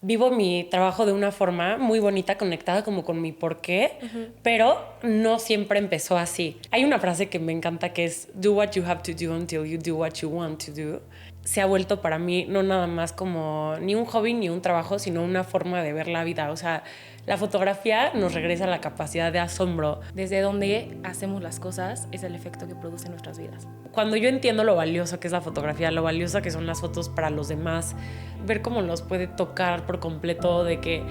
vivo mi trabajo de una forma muy bonita, conectada como con mi porqué, pero no siempre empezó así. Hay una frase que me encanta que es do what you have to do until you do what you want to do. Se ha vuelto para mí no nada más como ni un hobby ni un trabajo, sino una forma de ver la vida. O sea, la fotografía nos regresa a la capacidad de asombro. Desde donde hacemos las cosas es el efecto que produce en nuestras vidas. Cuando yo entiendo lo valioso que es la fotografía, lo valiosa que son las fotos para los demás, ver cómo los puede tocar por completo, de que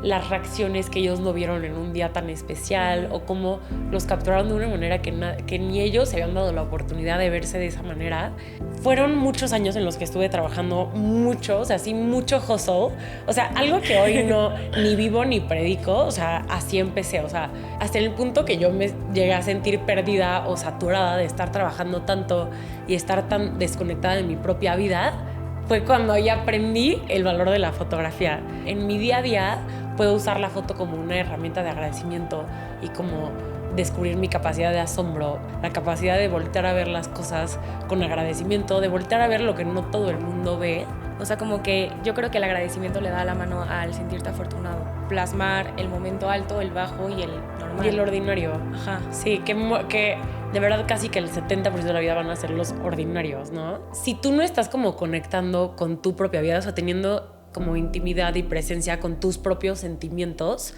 las reacciones que ellos no vieron en un día tan especial o cómo los capturaron de una manera que ni ellos se habían dado la oportunidad de verse de esa manera. Fueron muchos años en los que estuve trabajando mucho, o sea, sí, mucho hustle. O sea, algo que hoy no ni vivo ni predico, o sea, así empecé. O sea, hasta el punto que yo me llegué a sentir perdida o saturada de estar trabajando tanto y estar tan desconectada de mi propia vida, fue cuando ya aprendí el valor de la fotografía. En mi día a día puedo usar la foto como una herramienta de agradecimiento y como descubrir mi capacidad de asombro, la capacidad de voltear a ver las cosas con agradecimiento, de voltear a ver lo que no todo el mundo ve. O sea, como que yo creo que el agradecimiento le da la mano al sentirte afortunado. Plasmar el momento alto, el bajo y el normal. Y el ordinario. Ajá. Sí, que de verdad casi que el 70% de la vida van a ser los ordinarios, ¿no? Si tú no estás como conectando con tu propia vida, o sea, teniendo como intimidad y presencia con tus propios sentimientos,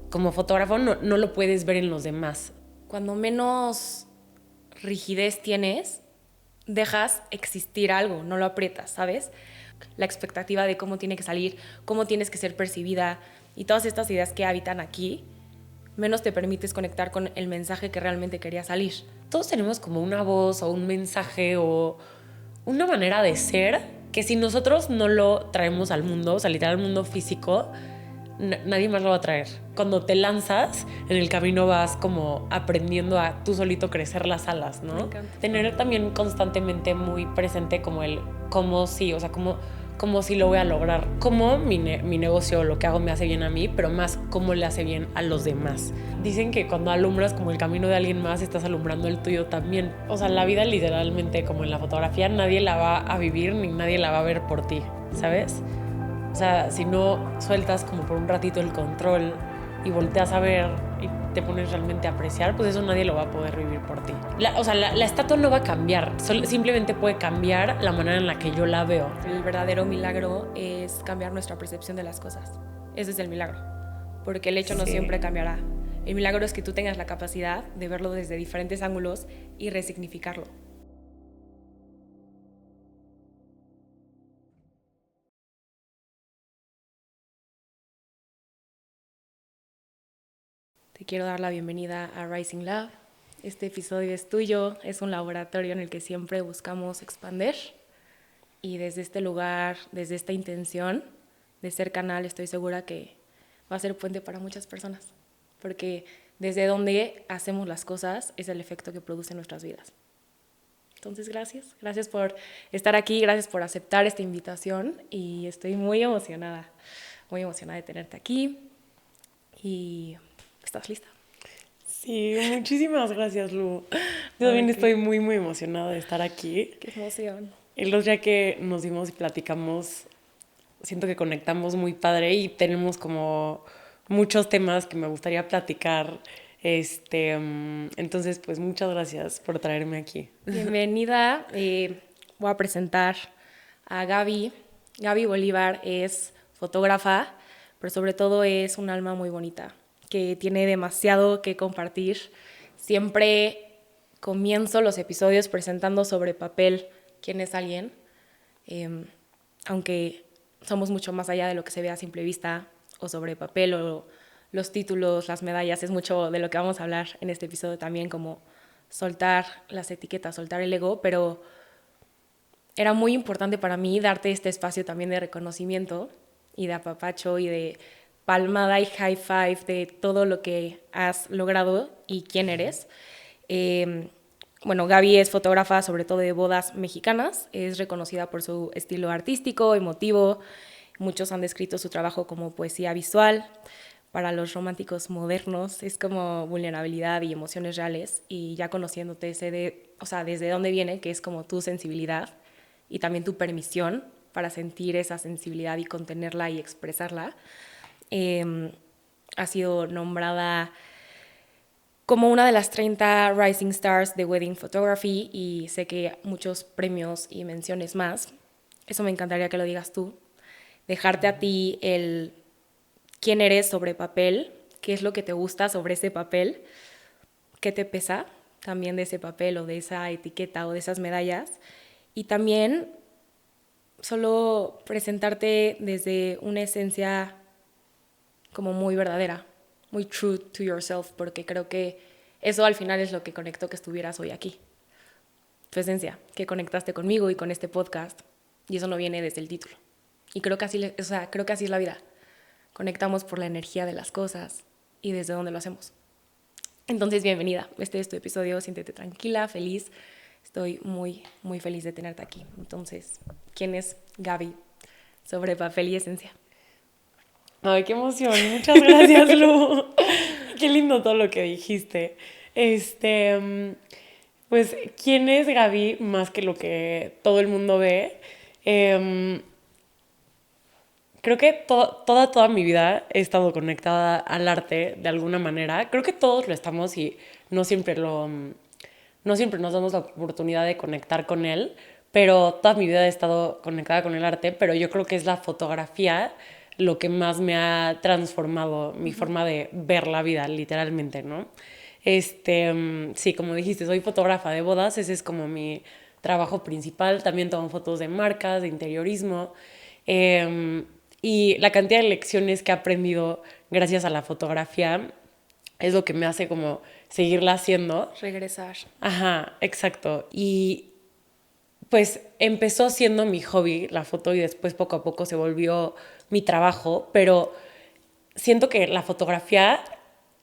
como fotógrafo no lo puedes ver en los demás. Cuando menos rigidez tienes, dejas existir algo, no lo aprietas, ¿sabes? La expectativa de cómo tiene que salir, cómo tienes que ser percibida y todas estas ideas que habitan aquí, menos te permites conectar con el mensaje que realmente quería salir. Todos tenemos como una voz o un mensaje o una manera de ser que si nosotros no lo traemos al mundo, o sea, literal al mundo físico, nadie más lo va a traer. Cuando te lanzas, en el camino vas como aprendiendo a tú solito crecer las alas, ¿no? Me encanta. Tener también constantemente muy presente como el cómo sí, o sea, cómo sí lo voy a lograr. Cómo mi negocio, lo que hago me hace bien a mí, pero más cómo le hace bien a los demás. Dicen que cuando alumbras como el camino de alguien más, estás alumbrando el tuyo también. O sea, la vida literalmente, como en la fotografía, nadie la va a vivir ni nadie la va a ver por ti, ¿sabes? O sea, si no sueltas como por un ratito el control y volteas a ver y te pones realmente a apreciar, pues eso nadie lo va a poder vivir por ti. La estatua no va a cambiar, simplemente puede cambiar la manera en la que yo la veo. El verdadero milagro es cambiar nuestra percepción de las cosas. Ese es el milagro, porque el hecho no siempre cambiará. El milagro es que tú tengas la capacidad de verlo desde diferentes ángulos y resignificarlo. Te quiero dar la bienvenida a Rising Lab. Este episodio es tuyo, es un laboratorio en el que siempre buscamos expandir y desde este lugar, desde esta intención de ser canal, estoy segura que va a ser puente para muchas personas, porque desde donde hacemos las cosas es el efecto que produce en nuestras vidas. Entonces, gracias por estar aquí, gracias por aceptar esta invitación y estoy muy emocionada de tenerte aquí y ¿estás lista? Sí, muchísimas gracias, Lu. Yo también estoy muy, muy emocionada de estar aquí. Qué emoción. El otro día que nos dimos y platicamos, siento que conectamos muy padre y tenemos como muchos temas que me gustaría platicar. Entonces, pues muchas gracias por traerme aquí. Bienvenida. Voy a presentar a Gaby. Gaby Bolívar es fotógrafa, pero sobre todo es un alma muy bonita, que tiene demasiado que compartir. Siempre comienzo los episodios presentando sobre papel quién es alguien, aunque somos mucho más allá de lo que se ve a simple vista o sobre papel o los títulos, las medallas, es mucho de lo que vamos a hablar en este episodio también, como soltar las etiquetas, soltar el ego, pero era muy importante para mí darte este espacio también de reconocimiento y de apapacho y de palmada y high five de todo lo que has logrado y quién eres. Bueno, Gaby es fotógrafa sobre todo de bodas mexicanas, es reconocida por su estilo artístico, emotivo, muchos han descrito su trabajo como poesía visual. Para los románticos modernos es como vulnerabilidad y emociones reales, y ya conociéndote sé desde dónde viene, que es como tu sensibilidad y también tu permisión para sentir esa sensibilidad y contenerla y expresarla. Ha sido nombrada como una de las 30 Rising Stars de Wedding Photography y sé que muchos premios y menciones más. Eso me encantaría que lo digas tú. Dejarte a ti el quién eres sobre papel, qué es lo que te gusta sobre ese papel, qué te pesa también de ese papel o de esa etiqueta o de esas medallas. Y también solo presentarte desde una esencia como muy verdadera, muy true to yourself, porque creo que eso al final es lo que conectó que estuvieras hoy aquí. Tu esencia, que conectaste conmigo y con este podcast, y eso no viene desde el título. Y creo que creo que así es la vida. Conectamos por la energía de las cosas y desde dónde lo hacemos. Entonces, bienvenida. Este es tu episodio. Siéntete tranquila, feliz. Estoy muy, muy feliz de tenerte aquí. Entonces, ¿quién es Gaby sobre papel y esencia? Ay, qué emoción. Muchas gracias, Lu. Qué lindo todo lo que dijiste. Pues, ¿quién es Gaby más que lo que todo el mundo ve? Creo que toda mi vida he estado conectada al arte de alguna manera. Creo que todos lo estamos y no siempre no siempre nos damos la oportunidad de conectar con él, pero toda mi vida he estado conectada con el arte, pero yo creo que es la fotografía lo que más me ha transformado mi forma de ver la vida, literalmente, ¿no? Sí, como dijiste, soy fotógrafa de bodas, ese es como mi trabajo principal. También tomo fotos de marcas, de interiorismo. Y la cantidad de lecciones que he aprendido gracias a la fotografía es lo que me hace como seguirla haciendo. Regresar. Ajá, exacto. Y pues empezó siendo mi hobby la foto y después poco a poco se volvió mi trabajo, pero siento que la fotografía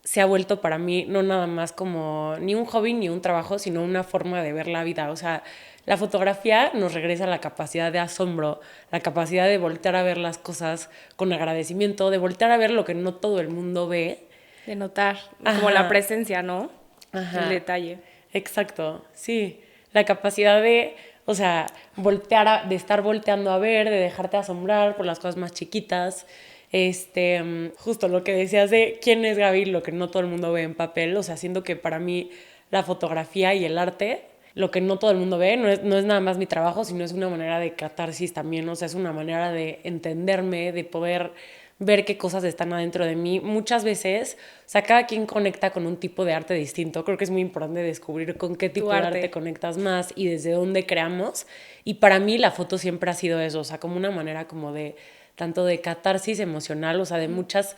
se ha vuelto para mí no nada más como ni un hobby ni un trabajo, sino una forma de ver la vida. O sea, la fotografía nos regresa la capacidad de asombro, la capacidad de voltear a ver las cosas con agradecimiento, de voltear a ver lo que no todo el mundo ve. De notar, como la Ajá, presencia, ¿no? El ajá, detalle. exacto, sí. La capacidad de, o sea, de estar volteando a ver, de dejarte asombrar por las cosas más chiquitas. Justo lo que decías de quién es Gaby, lo que no todo el mundo ve en papel. O sea, siento que para mí la fotografía y el arte, lo que no todo el mundo ve, no es nada más mi trabajo, sino es una manera de catarsis también. O sea, es una manera de entenderme, de poder ver qué cosas están adentro de mí. Muchas veces, o sea, cada quien conecta con un tipo de arte distinto. Creo que es muy importante descubrir con qué Tu tipo de arte arte. conectas más y desde dónde creamos. Y para mí la foto siempre ha sido eso, o sea, como una manera como de, tanto de catarsis emocional, o sea, de muchas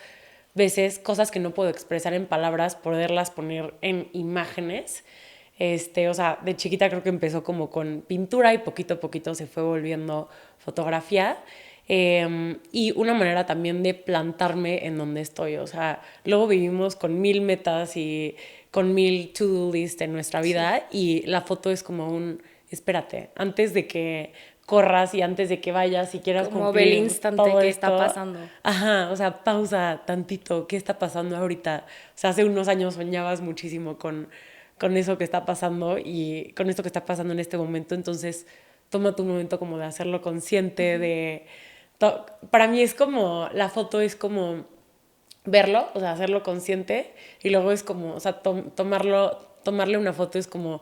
veces cosas que no puedo expresar en palabras, poderlas poner en imágenes. O sea, de chiquita creo que empezó como con pintura y poquito a poquito se fue volviendo fotografía. Y una manera también de plantarme en donde estoy. O sea, luego vivimos con 1000 metas y con 1000 to-do list en nuestra vida y la foto es como espérate, antes de que corras y antes de que vayas y quieras Como ver el cumplir instante todo que está esto, pasando. ajá, o sea, pausa tantito, ¿qué está pasando ahorita? O sea, hace unos años soñabas muchísimo con eso que está pasando y con esto que está pasando en este momento, entonces toma tu momento como de hacerlo consciente, para mí es como, la foto es como verlo, o sea, hacerlo consciente y luego es como, o sea, tomarle una foto es como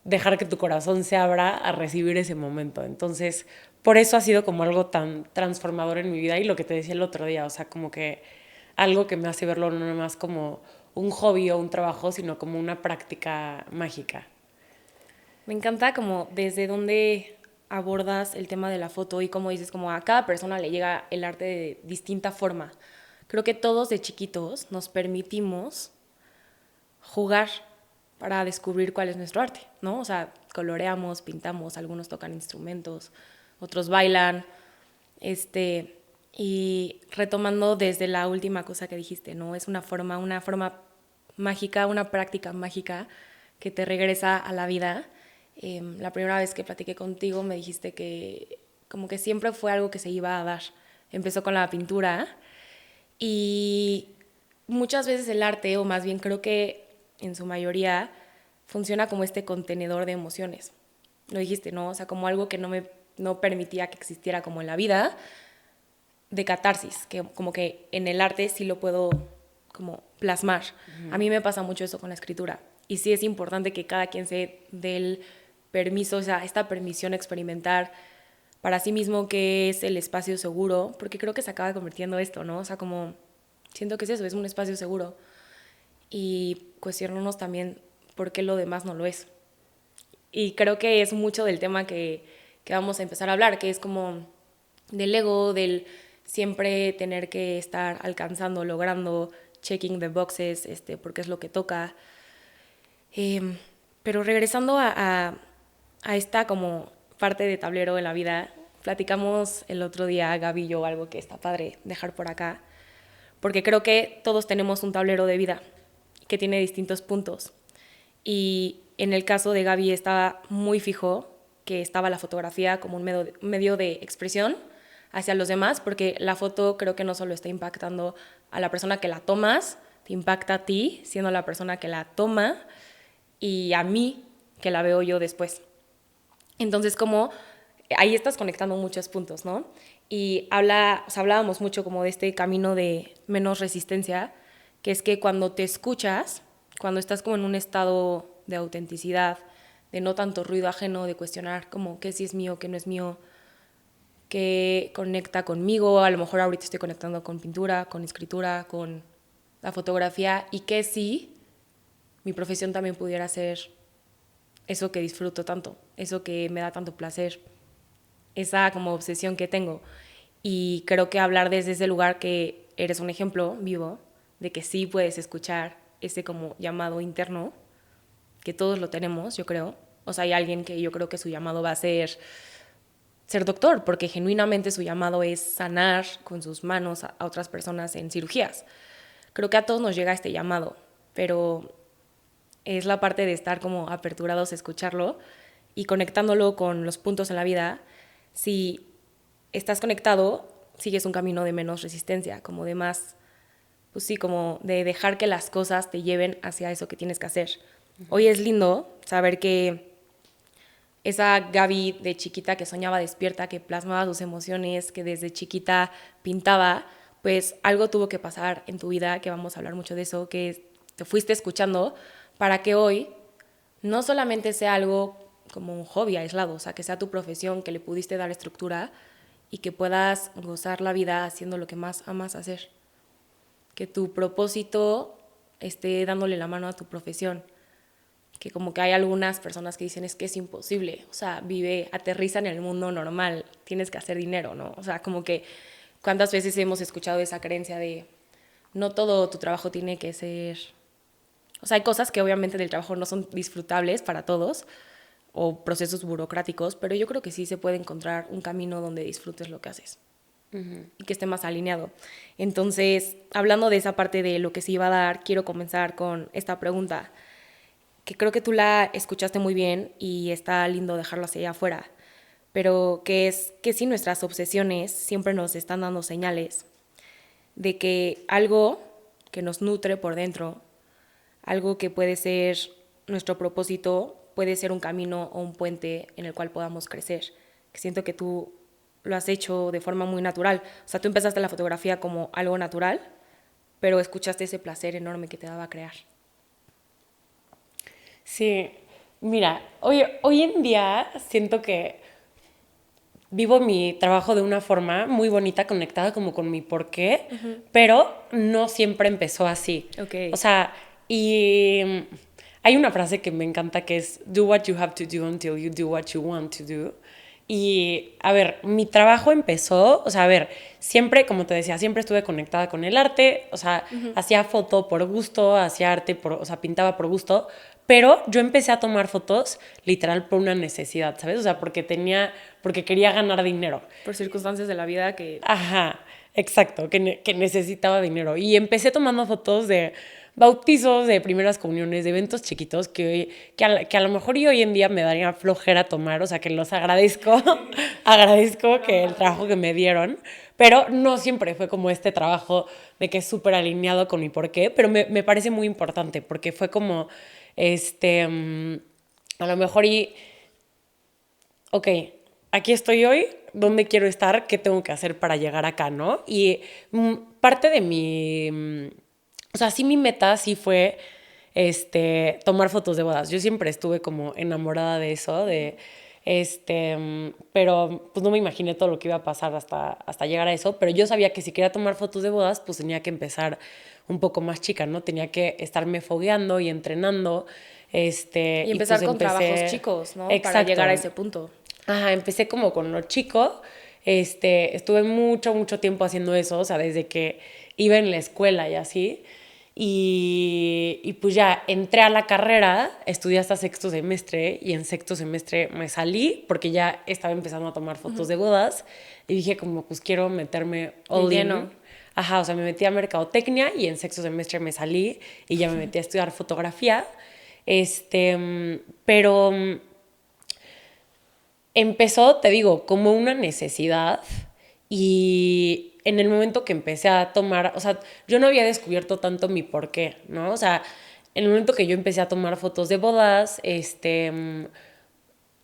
dejar que tu corazón se abra a recibir ese momento. Entonces, por eso ha sido como algo tan transformador en mi vida y lo que te decía el otro día, o sea, como que algo que me hace verlo no nada más como un hobby o un trabajo, sino como una práctica mágica. Me encanta como desde dónde abordas el tema de la foto y como dices, como a cada persona le llega el arte de distinta forma. Creo que todos de chiquitos nos permitimos jugar para descubrir cuál es nuestro arte, ¿no? O sea, coloreamos, pintamos, algunos tocan instrumentos, otros bailan, y retomando desde la última cosa que dijiste, ¿no? Es una forma mágica, una práctica mágica que te regresa a la vida. La primera vez que platiqué contigo me dijiste que como que siempre fue algo que se iba a dar. Empezó con la pintura y muchas veces el arte, o más bien creo que en su mayoría, funciona como este contenedor de emociones. Lo dijiste, ¿no? O sea, como algo que no me no permitía que existiera como en la vida, de catarsis, que como que en el arte sí lo puedo como plasmar. A mí me pasa mucho eso con la escritura. Y sí es importante que cada quien se dé el permiso, o sea, esta permisión a experimentar para sí mismo qué es el espacio seguro, porque creo que se acaba convirtiendo esto, ¿no? O sea, como siento que es eso, es un espacio seguro. Y cuestionarnos también por qué lo demás no lo es. Y creo que es mucho del tema que vamos a empezar a hablar, que es como del ego, del siempre tener que estar alcanzando, logrando, checking the boxes, porque es lo que toca. Pero regresando a esta como parte de tablero en la vida, platicamos el otro día, Gaby y yo, algo que está padre dejar por acá, porque creo que todos tenemos un tablero de vida que tiene distintos puntos. Y en el caso de Gaby estaba muy fijo que estaba la fotografía como un medio de expresión hacia los demás, porque la foto creo que no solo está impactando a la persona que la tomas, te impacta a ti, siendo la persona que la toma, y a mí, que la veo yo después. Entonces, como ahí estás conectando muchos puntos, ¿no? Y hablábamos mucho como de este camino de menos resistencia, que es que cuando te escuchas, cuando estás como en un estado de autenticidad, de no tanto ruido ajeno, de cuestionar como qué sí es mío, qué no es mío, qué conecta conmigo, a lo mejor ahorita estoy conectando con pintura, con escritura, con la fotografía, y que sí, mi profesión también pudiera ser eso que disfruto tanto, eso que me da tanto placer, esa como obsesión que tengo. Y creo que hablar desde ese lugar que eres un ejemplo vivo de que sí puedes escuchar ese como llamado interno, que todos lo tenemos, yo creo. O sea, hay alguien que yo creo que su llamado va a ser doctor, porque genuinamente su llamado es sanar con sus manos a otras personas en cirugías. Creo que a todos nos llega este llamado, pero es la parte de estar como aperturados a escucharlo y conectándolo con los puntos en la vida. Si estás conectado, sigues un camino de menos resistencia, como de más, pues sí, como de dejar que las cosas te lleven hacia eso que tienes que hacer. Hoy es lindo saber que esa Gaby de chiquita que soñaba despierta, que plasmaba sus emociones, que desde chiquita pintaba, pues algo tuvo que pasar en tu vida, que vamos a hablar mucho de eso, que te fuiste escuchando, para que hoy no solamente sea algo como un hobby aislado, o sea, que sea tu profesión, que le pudiste dar estructura y que puedas gozar la vida haciendo lo que más amas hacer. Que tu propósito esté dándole la mano a tu profesión. Que como que hay algunas personas que dicen es que es imposible, o sea, aterriza en el mundo normal, tienes que hacer dinero, ¿no? O sea, como que cuántas veces hemos escuchado esa creencia de no todo tu trabajo tiene que ser... O sea, hay cosas que obviamente del trabajo no son disfrutables para todos o procesos burocráticos, pero yo creo que sí se puede encontrar un camino donde disfrutes lo que haces y que esté más alineado. Entonces, hablando de esa parte de lo que se iba a dar, quiero comenzar con esta pregunta, que creo que tú la escuchaste muy bien y está lindo dejarlo hacia allá afuera, pero que es que si nuestras obsesiones siempre nos están dando señales de que algo que nos nutre por dentro, algo que puede ser nuestro propósito, puede ser un camino o un puente en el cual podamos crecer. Que siento que tú lo has hecho de forma muy natural. O sea, tú empezaste la fotografía como algo natural, pero escuchaste ese placer enorme que te daba crear. Sí, mira, hoy en día siento que vivo mi trabajo de una forma muy bonita, conectada como con mi porqué, pero no siempre empezó así. Okay. O sea, y hay una frase que me encanta que es do what you have to do until you do what you want to do. Y, a ver, mi trabajo empezó, o sea, a ver, siempre, como te decía, siempre estuve conectada con el arte, o sea, hacía foto por gusto, hacía arte, o sea, pintaba por gusto, pero yo empecé a tomar fotos literal por una necesidad, ¿sabes? O sea, porque quería ganar dinero. Por circunstancias de la vida que... Ajá, exacto, que necesitaba dinero. Y empecé tomando fotos de bautizos, de primeras comuniones, de eventos chiquitos que a lo mejor y hoy en día me daría flojera tomar, o sea, que los agradezco, agradezco que el trabajo que me dieron, pero no siempre fue como este trabajo de que es súper alineado con mi porqué, pero me parece muy importante porque fue como, a lo mejor ok, aquí estoy hoy, ¿dónde quiero estar? ¿Qué tengo que hacer para llegar acá, no? Y parte de o sea, sí mi meta sí fue tomar fotos de bodas. Yo siempre estuve como enamorada de eso, pero pues no me imaginé todo lo que iba a pasar hasta llegar a eso, pero yo sabía que si quería tomar fotos de bodas, pues tenía que empezar un poco más chica, ¿no? Tenía que estarme fogueando y entrenando, Y y empezar pues con trabajos empecé, chicos, ¿no? Para exacto. llegar a ese punto. Ajá, empecé como con lo chico, estuve mucho tiempo haciendo eso, o sea, desde que iba en la escuela y así, y pues ya entré a la carrera, estudié hasta sexto semestre, y en sexto semestre me salí porque ya estaba empezando a tomar fotos de bodas, y dije como, pues quiero meterme De all in. lleno. Ajá, o sea, me metí a mercadotecnia y en sexto semestre me salí y ya me metí a estudiar fotografía, pero empezó, te digo, como una necesidad, y en el momento que empecé a tomar, o sea, yo no había descubierto tanto mi porqué, ¿no? O sea, en el momento que yo empecé a tomar fotos de bodas,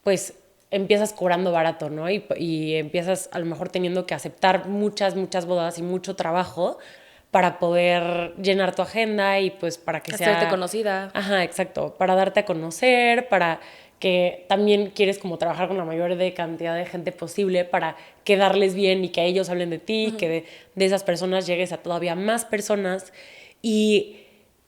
pues empiezas cobrando barato, ¿no? Y empiezas a lo mejor teniendo que aceptar muchas bodas y mucho trabajo para poder llenar tu agenda y pues para que Hacerte sea... conocida. Ajá, exacto, para darte a conocer, para que también quieres como trabajar con la mayor cantidad de gente posible para quedarles bien y que ellos hablen de ti, que de esas personas llegues a todavía más personas. Y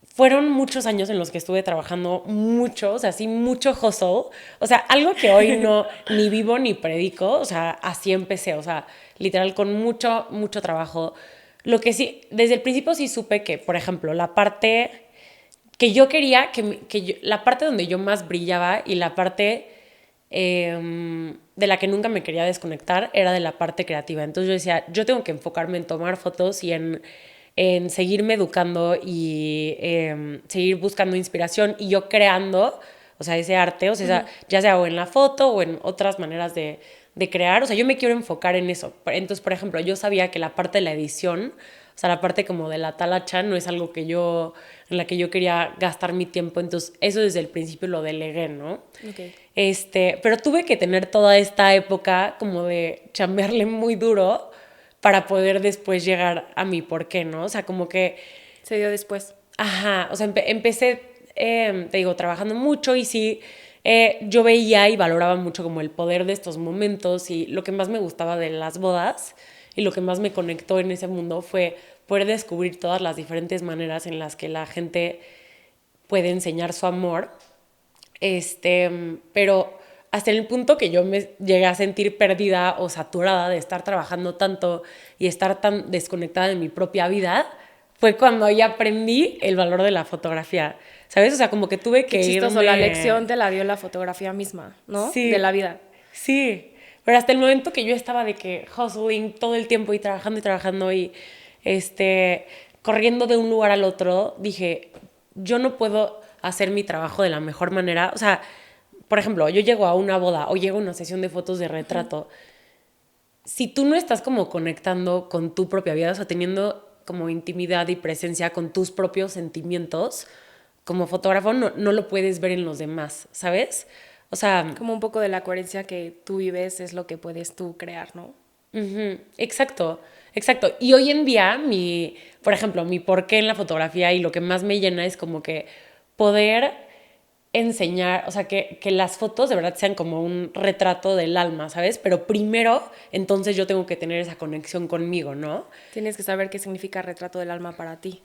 fueron muchos años en los que estuve trabajando mucho, o sea, sí, mucho hustle. O sea, algo que hoy no ni vivo ni predico, o sea, así empecé, o sea, literal con mucho trabajo. Lo que sí, desde el principio sí supe que, por ejemplo, la parte que yo quería, la parte donde yo más brillaba y la parte de la que nunca me quería desconectar era de la parte creativa. Entonces yo decía, yo tengo que enfocarme en tomar fotos y en seguirme educando y seguir buscando inspiración y yo creando, o sea, ese arte, o sea, ya sea o en la foto o en otras maneras de crear, o sea, yo me quiero enfocar en eso. Entonces, por ejemplo, yo sabía que la parte de la edición, o sea, la parte como de la talacha no es algo en la que yo quería gastar mi tiempo, entonces eso desde el principio lo delegué, ¿no? Okay. Pero tuve que tener toda esta época como de chambearle muy duro para poder después llegar a mi por qué, ¿no? O sea, como que... Se dio después. Ajá, o sea, empecé, te digo, trabajando mucho y sí, yo veía y valoraba mucho como el poder de estos momentos y lo que más me gustaba de las bodas y lo que más me conectó en ese mundo fue poder descubrir todas las diferentes maneras en las que la gente puede enseñar su amor, pero hasta el punto que yo me llegué a sentir perdida o saturada de estar trabajando tanto y estar tan desconectada de mi propia vida, fue cuando ya aprendí el valor de la fotografía, ¿sabes? O sea, como que tuve Qué que chistoso, irme... la lección te la dio la fotografía misma, ¿no? Sí, De la vida. sí, pero hasta el momento que yo estaba de que hustling todo el tiempo y trabajando y corriendo de un lugar al otro, dije, yo no puedo hacer mi trabajo de la mejor manera. O sea, por ejemplo, yo llego a una boda o llego a una sesión de fotos de retrato. Si tú no estás como conectando con tu propia vida, o sea, teniendo como intimidad y presencia con tus propios sentimientos, como fotógrafo no lo puedes ver en los demás, ¿sabes? O sea, Como un poco de la coherencia que tú vives es lo que puedes tú crear, ¿no? exacto, exacto. Y hoy en día, por ejemplo, mi porqué en la fotografía y lo que más me llena es como que poder enseñar, o sea, que las fotos de verdad sean como un retrato del alma, ¿sabes? Pero primero, entonces yo tengo que tener esa conexión conmigo, ¿no? Tienes que saber qué significa retrato del alma para ti.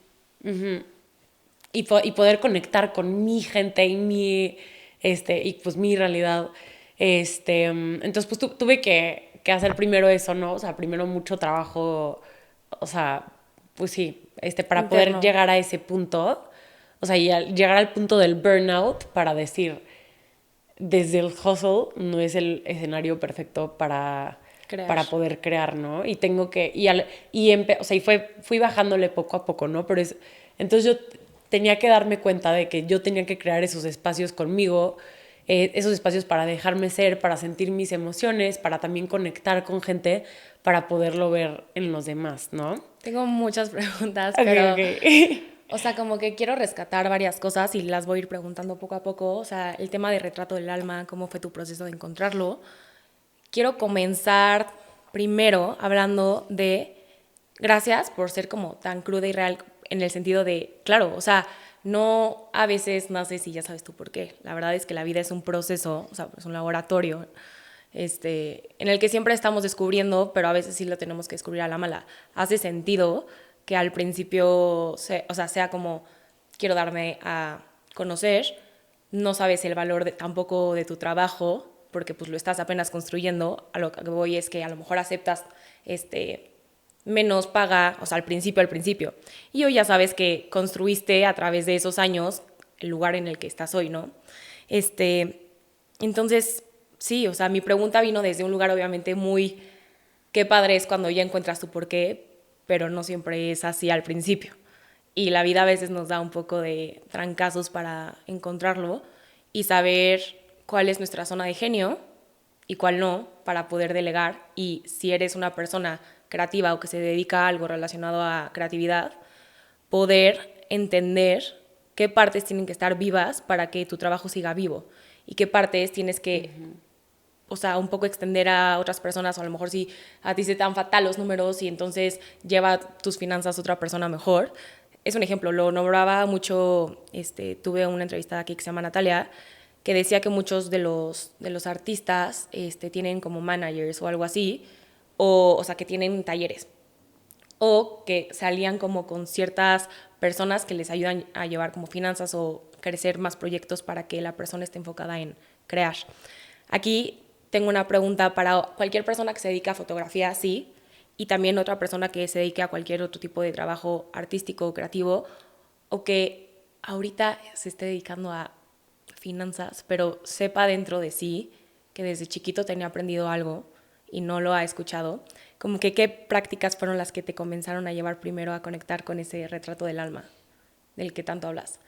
Y poder conectar con mi gente y y pues mi realidad. Entonces, pues tuve que hacer primero eso, ¿no? O sea, primero mucho trabajo, o sea, pues sí, para poder Interno. llegar a ese punto, o sea, y llegar al punto del burnout para decir, desde el hustle no es el escenario perfecto Crear. para poder crear, ¿no? Y tengo que, o sea, fui bajándole poco a poco, ¿no? Entonces yo tenía que darme cuenta de que yo tenía que crear esos espacios conmigo, esos espacios para dejarme ser, para sentir mis emociones, para también conectar con gente, para poderlo ver en los demás, ¿no? Tengo muchas preguntas, pero... Okay. O sea, como que quiero rescatar varias cosas y las voy a ir preguntando poco a poco. O sea, el tema de retrato del alma, cómo fue tu proceso de encontrarlo. quiero comenzar primero hablando de gracias por ser como tan cruda y real en el sentido de, claro, o sea, no a veces naces y ya sabes tú por qué. La verdad es que la vida es un proceso, o sea, es un laboratorio en el que siempre estamos descubriendo, pero a veces sí lo tenemos que descubrir a la mala. Hace sentido que al principio, sea como quiero darme a conocer, no sabes el valor tampoco de tu trabajo, porque pues lo estás apenas construyendo. A lo que voy es que a lo mejor aceptas menos paga, o sea, al principio. Y hoy ya sabes que construiste a través de esos años el lugar en el que estás hoy, ¿no? Entonces, sí, o sea, mi pregunta vino desde un lugar obviamente muy, qué padre es cuando ya encuentras tu porqué, pero no siempre es así al principio. Y la vida a veces nos da un poco de trancazos para encontrarlo y saber cuál es nuestra zona de genio y cuál no, para poder delegar. Y si eres una persona creativa o que se dedica a algo relacionado a creatividad, poder entender qué partes tienen que estar vivas para que tu trabajo siga vivo y qué partes tienes que, o sea, un poco extender a otras personas, o a lo mejor si a ti se te dan fatal los números y entonces lleva tus finanzas a otra persona mejor. Es un ejemplo, lo nombraba mucho, tuve una entrevista aquí que se llama Natalia, que decía que muchos de los artistas tienen como managers o algo así, o sea, que tienen talleres, o que salían como con ciertas personas que les ayudan a llevar como finanzas o crecer más proyectos para que la persona esté enfocada en crear. Aquí tengo una pregunta para cualquier persona que se dedica a fotografía, sí, y también otra persona que se dedique a cualquier otro tipo de trabajo artístico o creativo, o que ahorita se esté dedicando a finanzas, pero sepa dentro de sí que desde chiquito tenía aprendido algo y no lo ha escuchado, como que qué prácticas fueron las que te comenzaron a llevar primero a conectar con ese retrato del alma del que tanto hablas.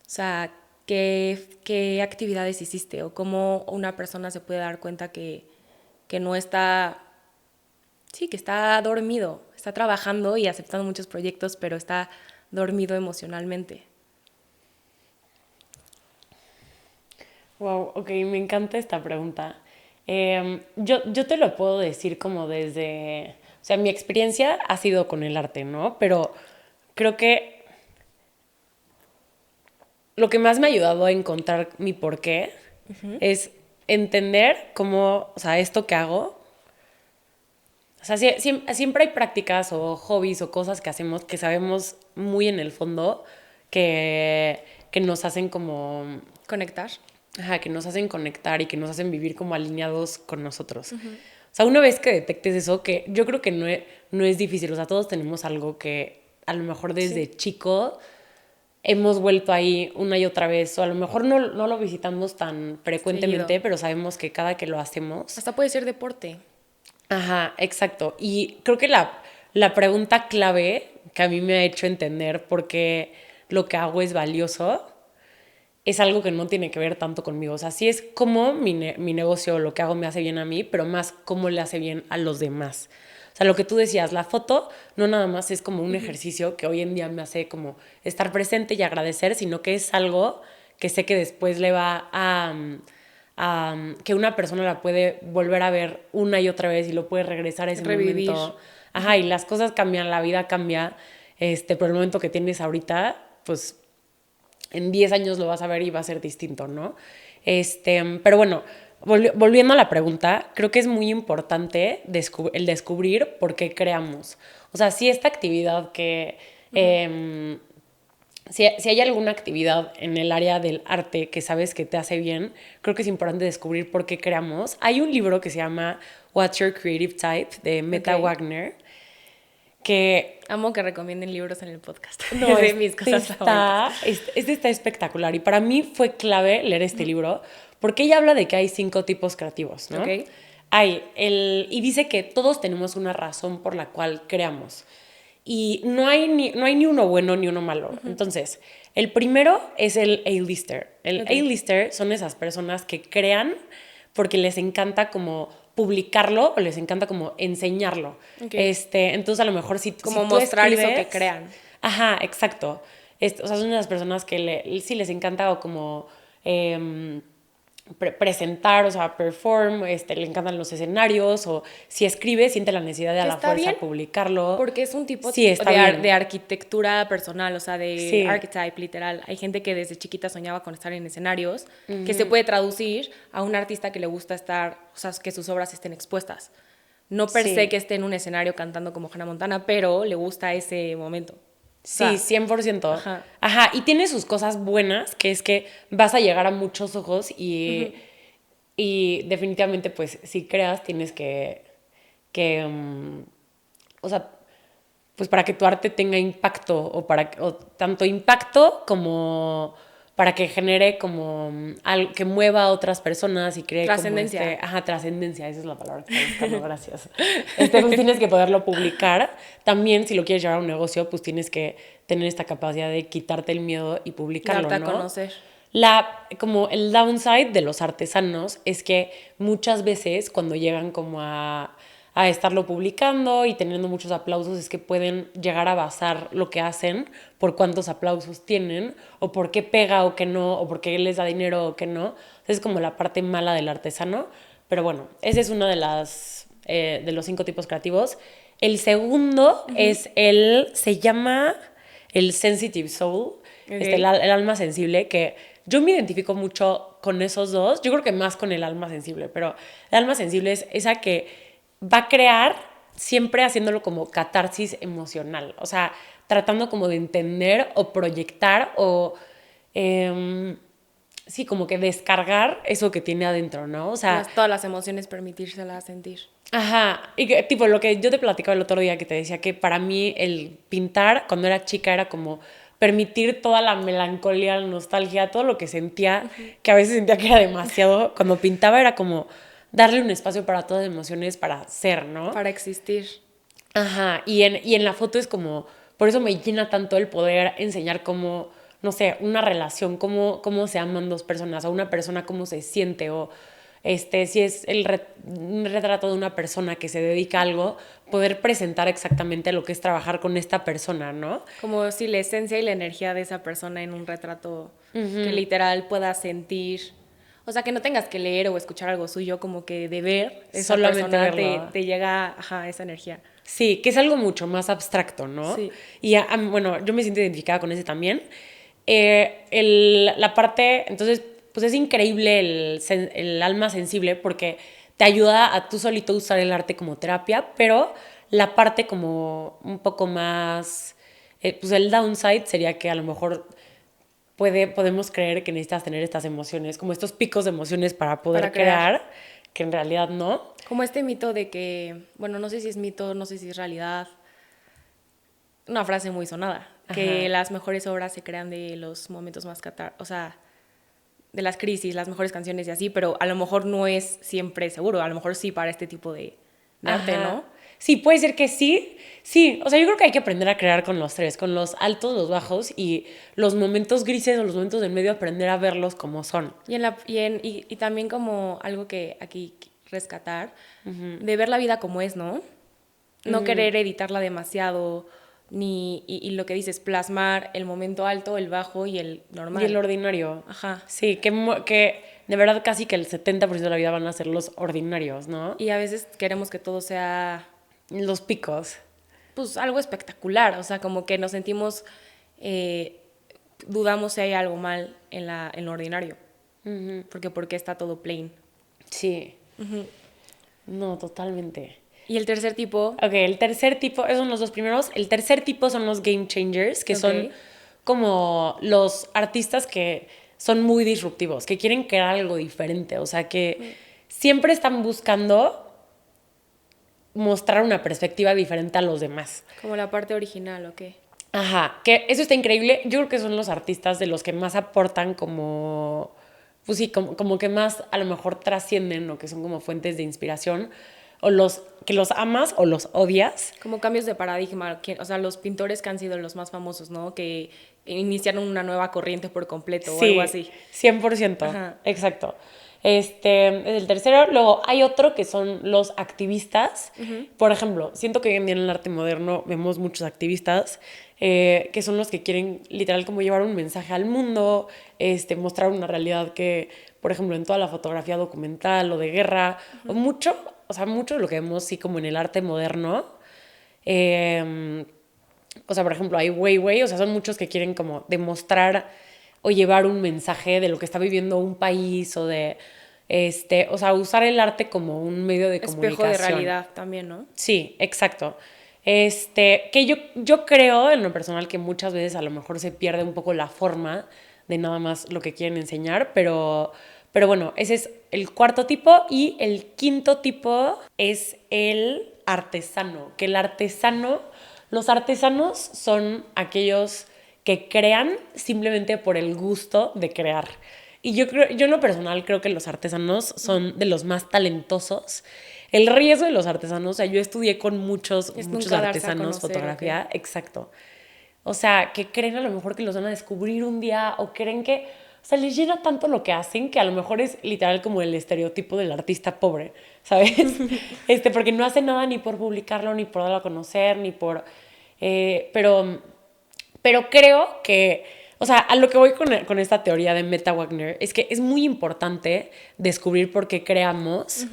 O sea, qué actividades hiciste o cómo una persona se puede dar cuenta que no está, sí, que está dormido, está trabajando y aceptando muchos proyectos, pero está dormido emocionalmente. Wow, ok, me encanta esta pregunta. Yo te lo puedo decir como desde, o sea, mi experiencia ha sido con el arte, ¿no? Pero creo que lo que más me ha ayudado a encontrar mi porqué es entender cómo, o sea, esto que hago, o sea, siempre hay prácticas o hobbies o cosas que hacemos que sabemos muy en el fondo que nos hacen como Conectar. Ajá, que nos hacen conectar y que nos hacen vivir como alineados con nosotros. O sea, una vez que detectes eso, que yo creo que no es difícil, o sea, todos tenemos algo que a lo mejor desde chico hemos vuelto ahí una y otra vez, o a lo mejor no lo visitamos tan frecuentemente, Seguido. pero sabemos que cada que lo hacemos... Hasta puede ser deporte. Ajá, exacto. Y creo que la pregunta clave que a mí me ha hecho entender por qué lo que hago es valioso es algo que no tiene que ver tanto conmigo. O sea, sí es como mi negocio, lo que hago me hace bien a mí, pero más cómo le hace bien a los demás. O sea, lo que tú decías, la foto no nada más es como un ejercicio que hoy en día me hace como estar presente y agradecer, sino que es algo que sé que después le va que una persona la puede volver a ver una y otra vez y lo puede regresar a ese Revivir. momento. Ajá, y las cosas cambian, la vida cambia, pero el momento que tienes ahorita, pues en 10 años lo vas a ver y va a ser distinto, ¿no? Pero bueno, volviendo a la pregunta, creo que es muy importante el descubrir por qué creamos. O sea, si esta actividad que... si hay alguna actividad en el área del arte que sabes que te hace bien, creo que es importante descubrir por qué creamos. Hay un libro que se llama What's Your Creative Type, de Meta Wagner, que... Amo que recomienden libros en el podcast. No, es de mis cosas favoritas. Este está espectacular. Y para mí fue clave leer este libro porque ella habla de que hay 5 tipos creativos, ¿no? Ok. Y dice que todos tenemos una razón por la cual creamos. Y no hay ni uno bueno ni uno malo. Entonces, el primero es el A-lister. El A-lister son esas personas que crean porque les encanta como publicarlo o les encanta como enseñarlo. Entonces, a lo mejor si Como tú mostrar escribes, eso que crean. Ajá, exacto. O sea, son unas personas que sí les encanta o como presentar, o sea, perform, le encantan los escenarios, o si escribe, siente la necesidad de a la fuerza bien, publicarlo. porque es un tipo sí, de arquitectura personal, o sea, de sí. archetype, literal. Hay gente que desde chiquita soñaba con estar en escenarios, que se puede traducir a un artista que le gusta estar, o sea, que sus obras estén expuestas. No per se que esté en un escenario cantando como Hannah Montana, pero le gusta ese momento. Sí, 100%. Ajá, y tiene sus cosas buenas, que es que vas a llegar a muchos ojos y definitivamente, pues, si creas, tienes que o sea, pues para que tu arte tenga impacto, o tanto impacto como para que genere como algo que mueva a otras personas y cree trascendencia. como trascendencia, esa es la palabra que estoy buscando, gracias. Pues tienes que poderlo publicar. También, si lo quieres llevar a un negocio, pues tienes que tener esta capacidad de quitarte el miedo y publicarlo, darte ¿no? a conocer. Como el downside de los artesanos es que muchas veces cuando llegan como a estarlo publicando y teniendo muchos aplausos es que pueden llegar a basar lo que hacen por cuántos aplausos tienen o por qué pega o qué no o por qué les da dinero o qué no. Es como la parte mala del artesano. Pero bueno, ese es uno de los 5 tipos creativos. El segundo se llama el sensitive soul, el alma sensible, que yo me identifico mucho con esos dos. Yo creo que más con el alma sensible, pero el alma sensible es esa que va a crear siempre haciéndolo como catarsis emocional. O sea, tratando como de entender o proyectar o sí, como que descargar eso que tiene adentro, ¿no? O sea, todas las emociones, permitírselas sentir. Ajá, y que, tipo lo que yo te platicaba el otro día, que te decía que para mí el pintar cuando era chica era como permitir toda la melancolía, la nostalgia, todo lo que sentía, que a veces sentía que era demasiado. Cuando pintaba era como darle un espacio para todas las emociones, para ser, ¿no? Para existir. Ajá, y en la foto es como, por eso me llena tanto el poder enseñar cómo, no sé, una relación, cómo se aman dos personas, o una persona cómo se siente, o si es un retrato de una persona que se dedica a algo, poder presentar exactamente lo que es trabajar con esta persona, ¿no? Como si la esencia y la energía de esa persona en un retrato que literal puedas sentir. O sea, que no tengas que leer o escuchar algo suyo, como que de ver esa Solamente persona te llega esa energía. Sí, que es algo mucho más abstracto, ¿no? Sí. Y bueno, yo me siento identificada con ese también. La parte, entonces, pues es increíble el alma sensible porque te ayuda a tú solito usar el arte como terapia, pero la parte como un poco más, pues el downside sería que a lo mejor podemos creer que necesitas tener estas emociones, como estos picos de emociones para poder crear, que en realidad no. Como este mito de que, bueno, no sé si es mito, no sé si es realidad, una frase muy sonada, que las mejores obras se crean de los momentos más o sea, de las crisis, las mejores canciones y así, pero a lo mejor no es siempre seguro, a lo mejor sí para este tipo de arte, ¿no? Sí, puede ser que sí. Sí, o sea, yo creo que hay que aprender a crear con los tres, con los altos, los bajos y los momentos grises o los momentos del medio, aprender a verlos como son. Y también como algo que aquí rescatar, de ver la vida como es, ¿no? No querer editarla demasiado, y lo que dices, plasmar el momento alto, el bajo y el normal. Y el ordinario. Ajá. Sí, que de verdad casi que el 70% de la vida van a ser los ordinarios, ¿no? Y a veces queremos que todo sea... Los picos. Pues algo espectacular, o sea, como que nos sentimos... dudamos si hay algo mal en lo ordinario. Porque está todo plain. Sí. No, totalmente. ¿Y el tercer tipo? Ok, el tercer tipo, esos son los dos primeros. El tercer tipo son los game changers, que son como los artistas que son muy disruptivos, que quieren crear algo diferente, o sea, que siempre están buscando mostrar una perspectiva diferente a los demás. Como la parte original, ¿o qué? Ajá, que eso está increíble. Yo creo que son los artistas de los que más aportan como, pues sí, como que más a lo mejor trascienden o que son como fuentes de inspiración, o que los amas o los odias. Como cambios de paradigma, o sea, los pintores que han sido los más famosos, ¿no? Que iniciaron una nueva corriente por completo o algo así. 100%, ajá. Exacto. Es el tercero. Luego hay otro que son los activistas. Por ejemplo, siento que hoy en día en el arte moderno vemos muchos activistas que son los que quieren literal como llevar un mensaje al mundo, mostrar una realidad que por ejemplo, en toda la fotografía documental o de guerra, o sea, mucho de lo que vemos sí como en el arte moderno. O sea, por ejemplo, hay Weiwei, o sea, son muchos que quieren como demostrar o llevar un mensaje de lo que está viviendo un país o de, o sea, usar el arte como un medio de Espejo comunicación. de realidad también, ¿no? Sí, exacto. Que yo creo en lo personal que muchas veces a lo mejor se pierde un poco la forma de nada más lo que quieren enseñar, pero bueno, ese es el cuarto tipo y el quinto tipo es el artesano, que los artesanos son aquellos que crean simplemente por el gusto de crear. Y yo en lo personal creo que los artesanos son de los más talentosos. El riesgo de los artesanos, o sea, yo estudié con muchos Es nunca darse a artesanos conocer, ¿o qué? fotografía, exacto. O sea, que creen a lo mejor que los van a descubrir un día o creen que, o sea, les llena tanto lo que hacen que a lo mejor es literal como el estereotipo del artista pobre, ¿sabes? Porque no hace nada ni por publicarlo, ni por darlo a conocer, ni por... pero creo que, o sea, a lo que voy con esta teoría de Meta Wagner es que es muy importante descubrir por qué creamos,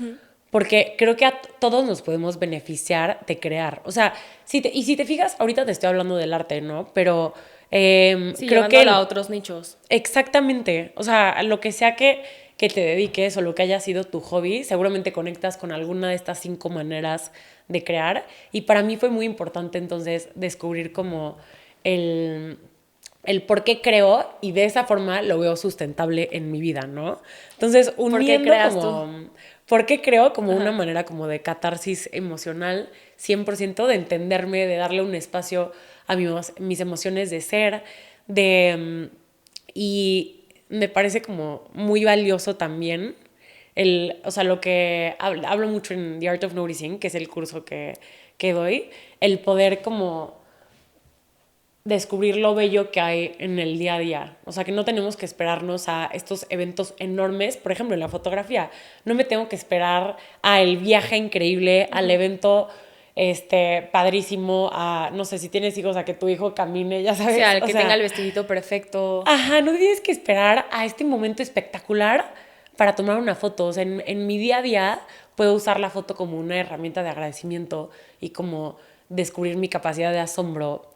porque creo que a todos nos podemos beneficiar de crear. O sea, si te fijas, ahorita te estoy hablando del arte, ¿no? Pero Sí, creo que... llevándolo a otros nichos. Exactamente. O sea, a lo que sea que te dediques o lo que haya sido tu hobby, seguramente conectas con alguna de estas 5 maneras de crear. Y para mí fue muy importante entonces descubrir como el, el por qué creo y de esa forma lo veo sustentable en mi vida, ¿no? Entonces, ¿Por qué uniendo creas tú? como... ¿Por qué creo? Como una Ajá. manera como de catarsis emocional, 100% de entenderme, de darle un espacio a mis emociones de ser, y me parece como muy valioso también o sea, lo que hablo mucho en The Art of Noticing, que es el curso que doy, el poder como descubrir lo bello que hay en el día a día. O sea, que no tenemos que esperarnos a estos eventos enormes. Por ejemplo, en la fotografía, no me tengo que esperar a el viaje increíble, al evento padrísimo, a, no sé, si tienes hijos, a que tu hijo camine, ya O sabes. sea, el que tenga el vestidito perfecto. Ajá, no tienes que esperar a este momento espectacular para tomar una foto. O sea, en mi día a día puedo usar la foto como una herramienta de agradecimiento y como descubrir mi capacidad de asombro.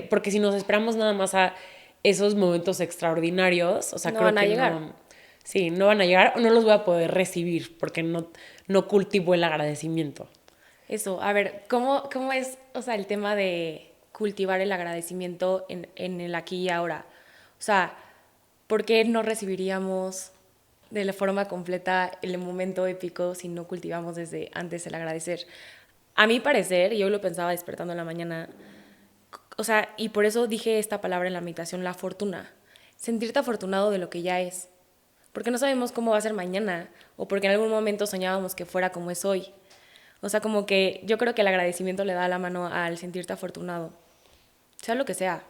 Porque si nos esperamos nada más a esos momentos extraordinarios, o sea, No creo van a que llegar. no, sí, no van a llegar o no los voy a poder recibir porque no cultivo el agradecimiento. Eso, a ver, ¿cómo es, o sea, el tema de cultivar el agradecimiento en el aquí y ahora? O sea, ¿por qué no recibiríamos de la forma completa el momento épico si no cultivamos desde antes el agradecer? A mi parecer, yo lo pensaba despertando en la mañana, o sea, y por eso dije esta palabra en la meditación, la fortuna. Sentirte afortunado de lo que ya es. Porque no sabemos cómo va a ser mañana, o porque en algún momento soñábamos que fuera como es hoy. O sea, como que yo creo que el agradecimiento le da la mano al sentirte afortunado, sea lo que sea.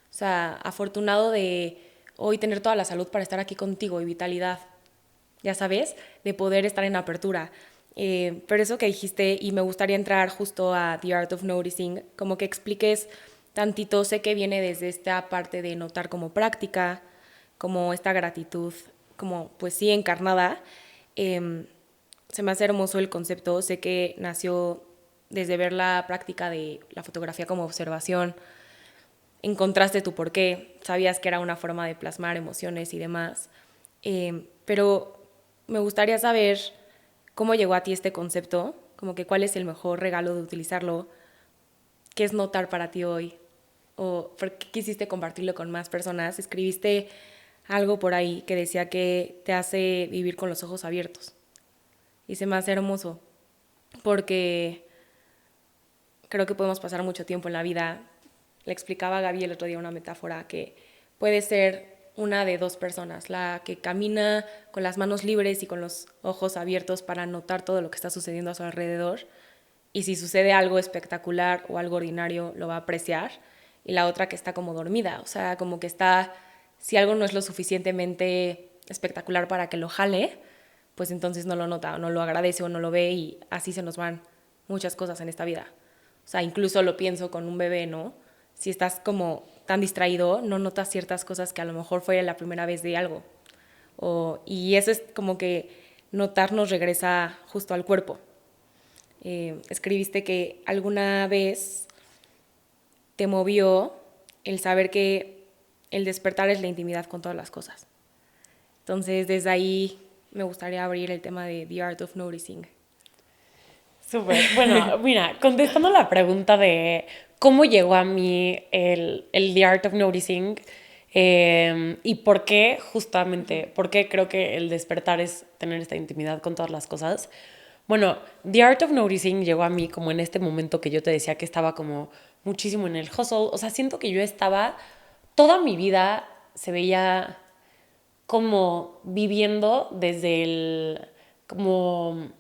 O sea, afortunado de hoy tener toda la salud para estar aquí contigo y vitalidad, ya sabes, de poder estar en apertura. Pero eso que dijiste, y me gustaría entrar justo a The Art of Noticing, como que expliques tantito, sé que viene desde esta parte de notar como práctica, como esta gratitud, como pues sí encarnada. Se me hace hermoso el concepto, sé que nació desde ver la práctica de la fotografía como observación, encontraste tu porqué, sabías que era una forma de plasmar emociones y demás, pero me gustaría saber cómo llegó a ti este concepto, como que cuál es el mejor regalo de utilizarlo, qué es notar para ti hoy, o por qué quisiste compartirlo con más personas. Escribiste algo por ahí que decía que te hace vivir con los ojos abiertos. Y se me hace hermoso, porque creo que podemos pasar mucho tiempo en la vida. Le explicaba a Gaby el otro día una metáfora que puede ser una de dos personas, la que camina con las manos libres y con los ojos abiertos para notar todo lo que está sucediendo a su alrededor, y si sucede algo espectacular o algo ordinario lo va a apreciar, y la otra que está como dormida, o sea, como que está, si algo no es lo suficientemente espectacular para que lo jale, pues entonces no lo nota o no lo agradece o no lo ve, y así se nos van muchas cosas en esta vida. O sea, incluso lo pienso con un bebé, ¿no? Si estás como tan distraído, no notas ciertas cosas que a lo mejor fue la primera vez de algo. Y eso es como que notar nos regresa justo al cuerpo. Escribiste que alguna vez te movió el saber que el despertar es la intimidad con todas las cosas. Entonces, desde ahí me gustaría abrir el tema de The Art of Noticing. Súper. Bueno, mira, contestando la pregunta de cómo llegó a mí el The Art of Noticing y por qué, justamente, por qué creo que el despertar es tener esta intimidad con todas las cosas. Bueno, The Art of Noticing llegó a mí como en este momento que yo te decía que estaba como muchísimo en el hustle. O sea, siento que yo estaba, toda mi vida se veía como viviendo desde como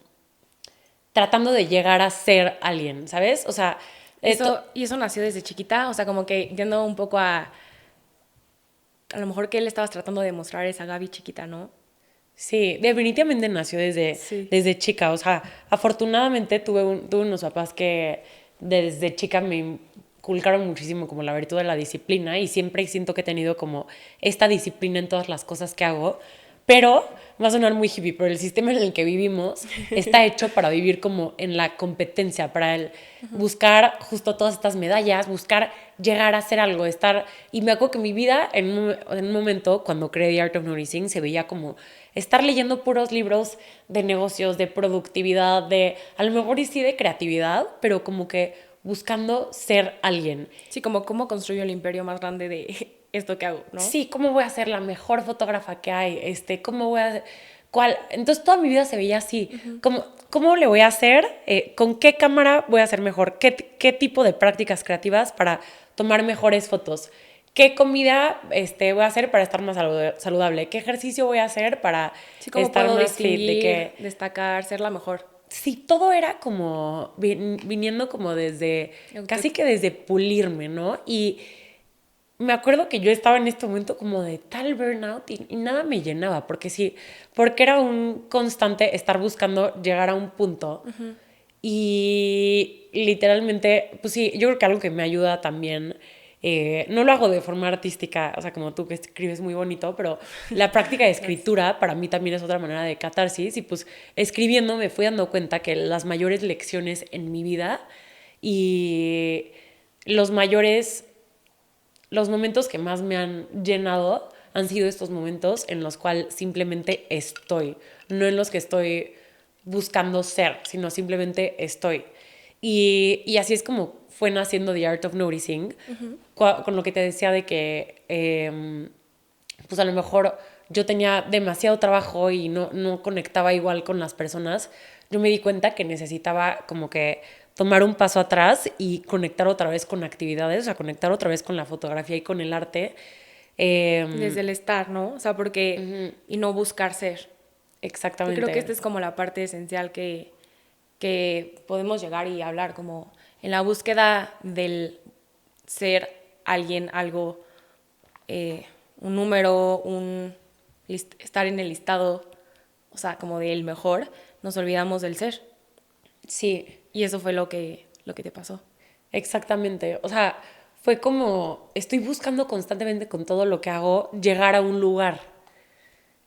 tratando de llegar a ser alguien, ¿sabes? O sea, ¿Y eso nació desde chiquita? O sea, como que yendo un poco a lo mejor que le estabas tratando de demostrar esa Gaby chiquita, ¿no? sí, definitivamente nació Sí. desde chica. O sea, afortunadamente tuve unos papás que desde chica me inculcaron muchísimo como la virtud de la disciplina y siempre siento que he tenido como esta disciplina en todas las cosas que hago. Pero va a sonar muy hippie, pero el sistema en el que vivimos está hecho para vivir como en la competencia, para el buscar justo todas estas medallas, buscar llegar a hacer algo, estar... Y me acuerdo que mi vida en un momento, cuando creé The Art of Noticing, se veía como estar leyendo puros libros de negocios, de productividad, de a lo mejor y sí de creatividad, pero como que buscando ser alguien. Sí, como cómo construyo el imperio más grande de esto que hago, ¿no? Sí, ¿cómo voy a ser la mejor fotógrafa que hay? ¿Cómo voy a cuál? Entonces toda mi vida se veía así. ¿Cómo le voy a hacer? ¿Con qué cámara voy a hacer mejor? ¿Qué tipo de prácticas creativas para tomar mejores fotos? ¿Qué comida voy a hacer para estar más saludable? ¿Qué ejercicio voy a hacer para Sí, cómo estar puedo más fit? distinguir, destacar, ser la mejor. Sí, todo era como viniendo como desde, casi que desde pulirme, ¿no? Y me acuerdo que yo estaba en este momento como de tal burnout y nada me llenaba, porque sí, porque era un constante estar buscando llegar a un punto. Y literalmente, pues sí, yo creo que algo que me ayuda también, no lo hago de forma artística, o sea, como tú que escribes muy bonito, pero la práctica de escritura para mí también es otra manera de catarsis. Y pues escribiendo me fui dando cuenta que las mayores lecciones en mi vida y los mayores los momentos que más me han llenado han sido estos momentos en los cuales simplemente estoy, no en los que estoy buscando ser, sino simplemente estoy. Y así es como fue naciendo The Art of Noticing, con lo que te decía de que, pues a lo mejor yo tenía demasiado trabajo y no conectaba igual con las personas. Yo me di cuenta que necesitaba como que tomar un paso atrás y conectar otra vez con actividades, o sea, conectar otra vez con la fotografía y con el arte. Desde el estar, ¿no? O sea, porque... Y no buscar ser. Exactamente. Yo creo que esta es como la parte esencial que podemos llegar y hablar, como en la búsqueda del ser alguien, algo, un número, estar en el listado, o sea, como del mejor, nos olvidamos del ser. Sí. Y eso fue lo que te pasó. Exactamente. O sea, fue como estoy buscando constantemente con todo lo que hago llegar a un lugar.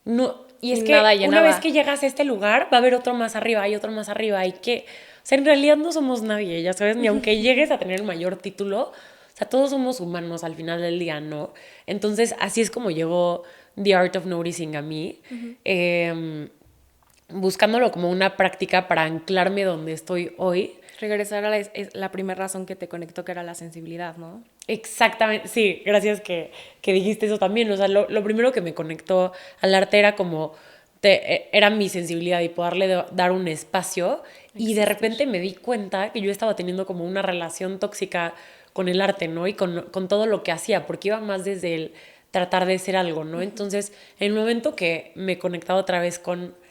No, y es que una vez que llegas a este lugar va a haber otro más arriba y otro más arriba y que, o sea, en realidad no somos nadie, ya sabes, ni aunque llegues a tener el mayor título, o sea, todos somos humanos al final del día, ¿no? Entonces, así es como llegó The Art of Noticing a mí. Buscándolo como una práctica para anclarme donde estoy hoy. Regresar a la primera razón que te conectó, que era la sensibilidad, ¿no? Exactamente, sí, gracias que dijiste eso también. O sea, lo primero que me conectó al arte era como, era mi sensibilidad y poderle dar un espacio. Y de repente me di cuenta que yo estaba teniendo como una relación tóxica con el arte, ¿no? Y con todo lo que hacía, porque iba más desde el tratar de ser algo, ¿no? Entonces, en el momento que me conectaba otra vez con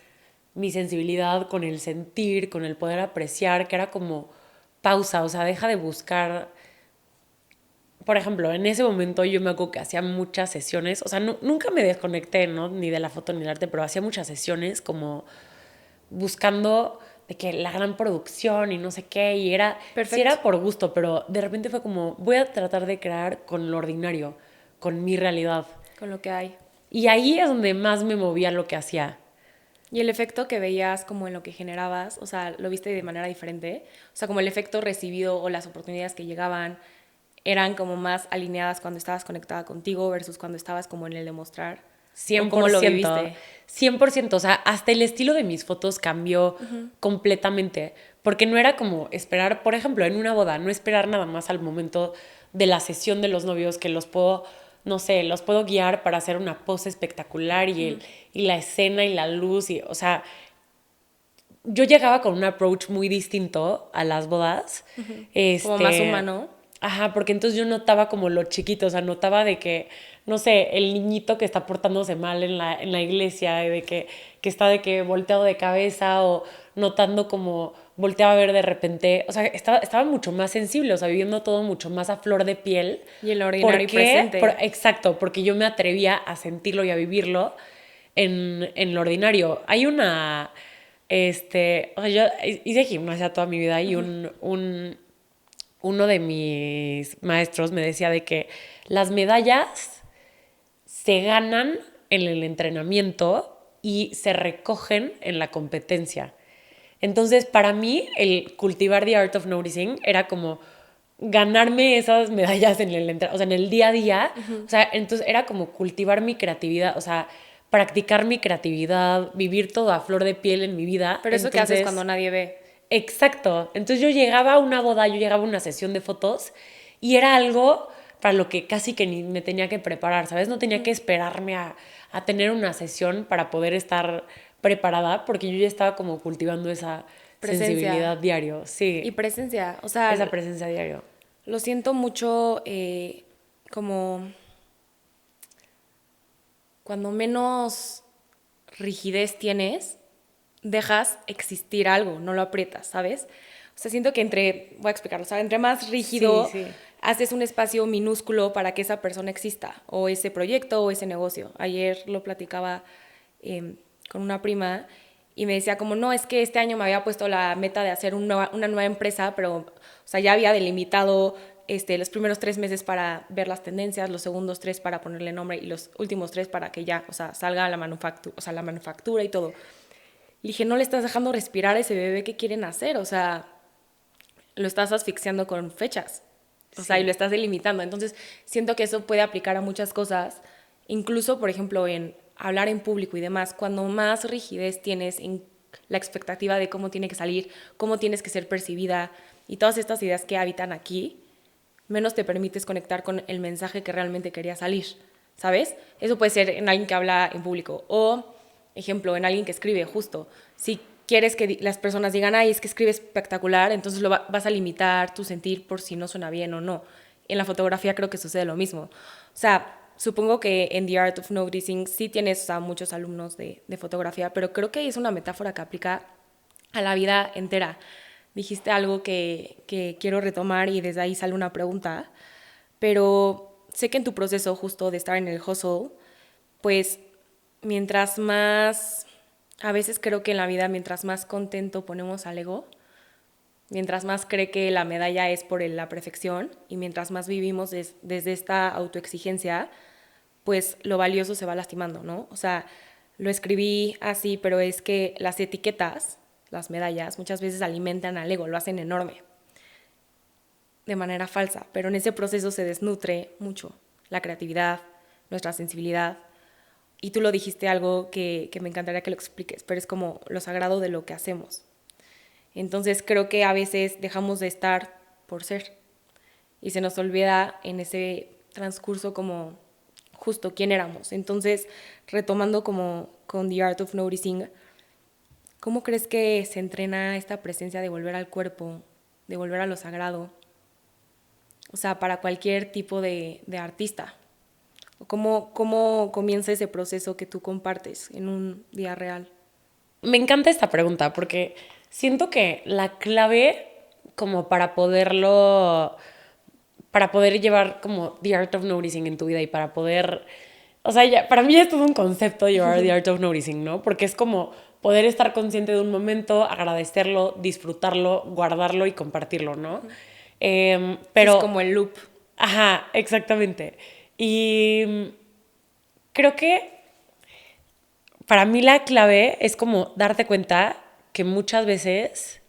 mi sensibilidad, con el sentir, con el poder apreciar, que era como pausa, o sea, deja de buscar. Por ejemplo, en ese momento yo me acuerdo que hacía muchas sesiones, o sea, nunca me desconecté, ¿no? Ni de la foto ni del arte, pero hacía muchas sesiones como buscando de que la gran producción y no sé qué, y sí era por gusto, pero de repente fue como, voy a tratar de crear con lo ordinario, con mi realidad. Con lo que hay. Y ahí es donde más me movía lo que hacía. Y el efecto que veías como en lo que generabas, o sea, lo viste de manera diferente. O sea, como el efecto recibido o las oportunidades que llegaban eran como más alineadas cuando estabas conectada contigo versus cuando estabas como en el demostrar. ¿O cómo lo 100%, viviste? 100%, o sea, hasta el estilo de mis fotos cambió completamente, porque no era como esperar, por ejemplo, en una boda, no esperar nada más al momento de la sesión de los novios que los puedo, no sé, los puedo guiar para hacer una pose espectacular y la escena y la luz, y, o sea, yo llegaba con un approach muy distinto a las bodas. Como más humano. Ajá, porque entonces yo notaba como lo chiquito, o sea, notaba de que, no sé, el niñito que está portándose mal en la iglesia, de que está de que volteado de cabeza o notando como volteaba a ver de repente, o sea, estaba mucho más sensible, o sea, viviendo todo mucho más a flor de piel. Y el ordinario y ¿Por qué? presente. Exacto, porque yo me atrevía a sentirlo y a vivirlo en lo ordinario. Hay una, o sea, yo hice gimnasia toda mi vida y uno de mis maestros me decía de que las medallas se ganan en el entrenamiento y se recogen en la competencia. Entonces, para mí, el cultivar the art of noticing era como ganarme esas medallas en o sea, en el día a día. O sea, entonces era como cultivar mi creatividad, o sea, practicar mi creatividad, vivir todo a flor de piel en mi vida. Pero eso que haces cuando nadie ve. Exacto. Entonces yo llegaba a una boda, yo llegaba a una sesión de fotos y era algo para lo que casi que ni me tenía que preparar, ¿sabes? No tenía que esperarme a tener una sesión para poder estar preparada porque yo ya estaba como cultivando esa sensibilidad Presencia. diario. Y Sí, presencia. O sea, esa presencia diario. lo siento mucho como cuando menos rigidez tienes, dejas existir algo, no lo aprietas, ¿sabes? O sea, siento que voy a explicarlo, o sea, entre más Sí, rígido, sí. haces un espacio minúsculo para que esa persona exista, o ese proyecto, o ese negocio. Ayer lo platicaba con una prima y me decía como, no, es que este año me había puesto la meta de hacer una nueva empresa, pero, o sea, ya había delimitado los primeros 3 meses para ver las tendencias, los segundos 3 para ponerle nombre y los últimos 3 para que ya, o sea, salga la manufactura, o sea, la manufactura y todo. Le dije, no le estás dejando respirar a ese bebé que quieren hacer, o sea, lo estás asfixiando con fechas, o sea, y lo estás delimitando. Entonces, siento que eso puede aplicar a muchas cosas, incluso, por ejemplo, en hablar en público y demás, cuando más rigidez tienes en la expectativa de cómo tiene que salir, cómo tienes que ser percibida y todas estas ideas que habitan aquí, menos te permites conectar con el mensaje que realmente quería salir, ¿sabes? Eso puede ser en alguien que habla en público o, ejemplo, en alguien que escribe, justo. Si quieres que las personas digan, ay, es que escribe espectacular, entonces vas a limitar tu sentir por si no suena bien o no. En la fotografía creo que sucede lo mismo. O sea, supongo que en The Art of Noticing sí tienes, o sea, muchos alumnos de fotografía, pero creo que es una metáfora que aplica a la vida entera. Dijiste algo que quiero retomar y desde ahí sale una pregunta, pero sé que en tu proceso justo de estar en el hustle, pues mientras más, a veces creo que en la vida, mientras más contento ponemos al ego, mientras más cree que la medalla es por la perfección y mientras más vivimos desde esta autoexigencia, pues lo valioso se va lastimando, ¿no? O sea, lo escribí así, pero es que las etiquetas, las medallas, muchas veces alimentan al ego, lo hacen enorme, de manera falsa, pero en ese proceso se desnutre mucho la creatividad, nuestra sensibilidad. Y tú lo dijiste algo que me encantaría que lo expliques, pero es como lo sagrado de lo que hacemos. Entonces creo que a veces dejamos de estar por ser y se nos olvida en ese transcurso como justo quién éramos. Entonces, retomando como con The Art of Noticing, ¿cómo crees que se entrena esta presencia de volver al cuerpo, de volver a lo sagrado? O sea, para cualquier tipo de artista. ¿Cómo comienza ese proceso que tú compartes en un día real? Me encanta esta pregunta porque siento que la clave como para poder llevar como the art of noticing en tu vida y para poder, o sea, ya, para mí ya es todo un concepto llevar the art of noticing, ¿no? Porque es como poder estar consciente de un momento, agradecerlo, disfrutarlo, guardarlo y compartirlo, ¿no? Es Pero, como el loop. ajá, exactamente. Y creo que para mí la clave es como darte cuenta que muchas veces,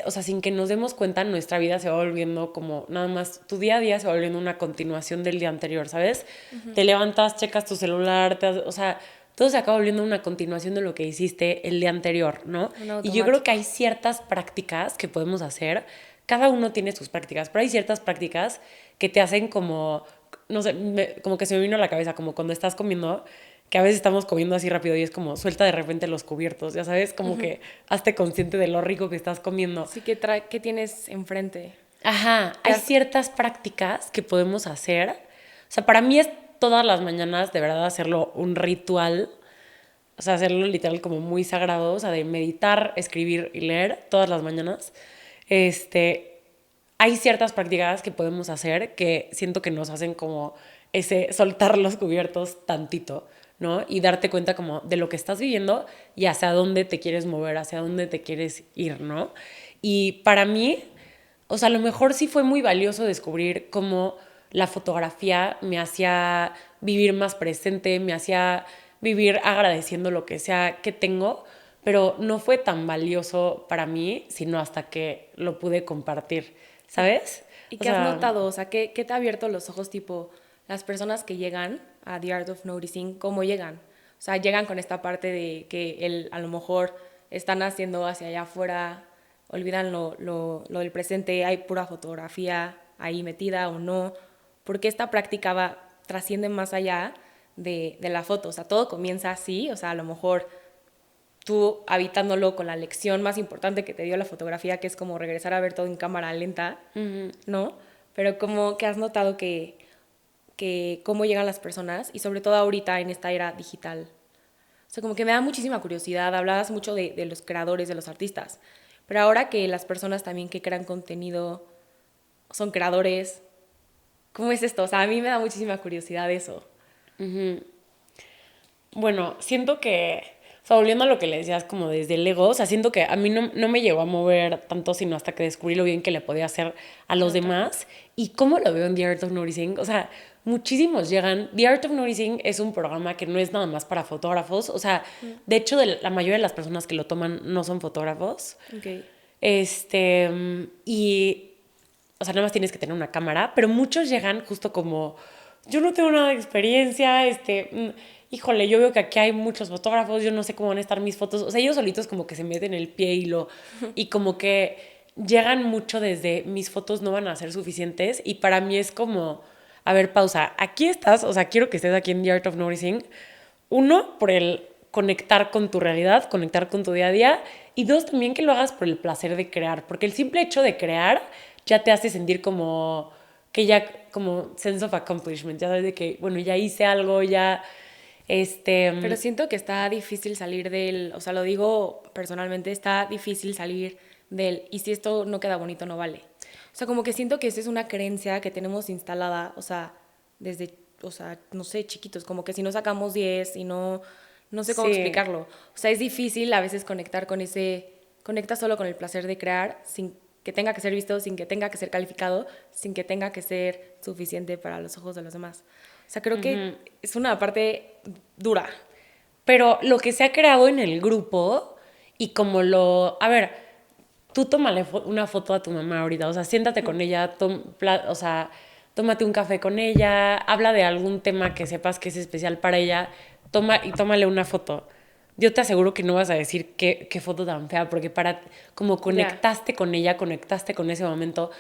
o sea, sin que nos demos cuenta, nuestra vida se va volviendo como nada más, tu día a día se va volviendo una continuación del día anterior, ¿sabes? Te levantas, checas tu celular, o sea, todo se acaba volviendo una continuación de lo que hiciste el día anterior, ¿no? Un Y yo creo que automático. hay ciertas prácticas que podemos hacer, cada uno tiene sus prácticas, pero hay ciertas prácticas que te hacen como, no sé, como que se me vino a la cabeza, como cuando estás comiendo, que a veces estamos comiendo así rápido y es como suelta de repente los cubiertos, ya sabes, como que hazte consciente de lo rico que estás comiendo. Sí, ¿qué tienes enfrente? Ajá, ¿Qué hay has- ciertas prácticas que podemos hacer. O sea, para mí es todas las mañanas de verdad hacerlo un ritual, o sea, hacerlo literal como muy sagrado, o sea, de meditar, escribir y leer todas las mañanas. Este, hay ciertas prácticas que podemos hacer que siento que nos hacen como ese soltar los cubiertos tantito, ¿no? Y darte cuenta como de lo que estás viviendo y hacia dónde te quieres mover, hacia dónde te quieres ir, ¿no? Y para mí, o sea, a lo mejor sí fue muy valioso descubrir cómo la fotografía me hacía vivir más presente, me hacía vivir agradeciendo lo que sea que tengo, pero no fue tan valioso para mí, sino hasta que lo pude compartir, ¿sabes? ¿Y O qué has sea, notado? O sea, ¿qué te ha abierto los ojos, tipo, las personas que llegan a The Art of Noticing, cómo llegan? O sea, llegan con esta parte de que a lo mejor están haciendo hacia allá afuera, olvidan lo del presente, hay pura fotografía ahí metida o no, porque esta práctica trasciende más allá de la foto. O sea, todo comienza así, o sea, a lo mejor tú habitándolo con la lección más importante que te dio la fotografía, que es como regresar a ver todo en cámara lenta, ¿no? Pero como que has notado que cómo llegan las personas y sobre todo ahorita en esta era digital. O sea, como que me da muchísima curiosidad. Hablabas mucho de los creadores, de los artistas, pero ahora que las personas también que crean contenido son creadores, ¿cómo es esto? O sea, a mí me da muchísima curiosidad eso. bueno, siento que, o sea, volviendo a lo que le decías como desde el ego, o sea, siento que a mí no me llegó a mover tanto, sino hasta que descubrí lo bien que le podía hacer a los demás y cómo lo veo en The Art of Noticing. O sea, muchísimos llegan. The Art of Noticing es un programa que no es nada más para fotógrafos. O sea, de hecho, la mayoría de las personas que lo toman no son fotógrafos. Ok. Y, o sea, nada más tienes que tener una cámara, pero muchos llegan justo como, yo no tengo nada de experiencia, híjole, yo veo que aquí hay muchos fotógrafos, yo no sé cómo van a estar mis fotos. O sea, ellos solitos como que se meten el pie y como que llegan mucho desde mis fotos no van a ser suficientes y para mí es como, a ver, pausa, aquí estás, o sea, quiero que estés aquí en The Art of Noticing. Uno, por el conectar con tu realidad, conectar con tu día a día. Y dos, también que lo hagas por el placer de crear. Porque el simple hecho de crear ya te hace sentir como que ya, como sense of accomplishment. Ya sabes de que, bueno, ya hice algo, ya, Pero siento que está difícil salir del, o sea, lo digo personalmente, está difícil salir del, y si esto no queda bonito, no vale. O sea, como que siento que esa es una creencia que tenemos instalada, o sea, desde, o sea, no sé, chiquitos, como que si no sacamos 10 y no sé cómo sí. explicarlo. O sea, es difícil a veces conectar con conecta solo con el placer de crear sin que tenga que ser visto, sin que tenga que ser calificado, sin que tenga que ser suficiente para los ojos de los demás. O sea, creo que es una parte dura. Pero lo que se ha creado en el grupo y como lo... A ver, tú tómale una foto a tu mamá ahorita, o sea, siéntate con ella, o sea, tómate un café con ella, habla de algún tema que sepas que es especial para ella, tómale una foto. Yo te aseguro que no vas a decir qué foto tan fea, porque como Ya, conectaste con ella, conectaste con ese momento,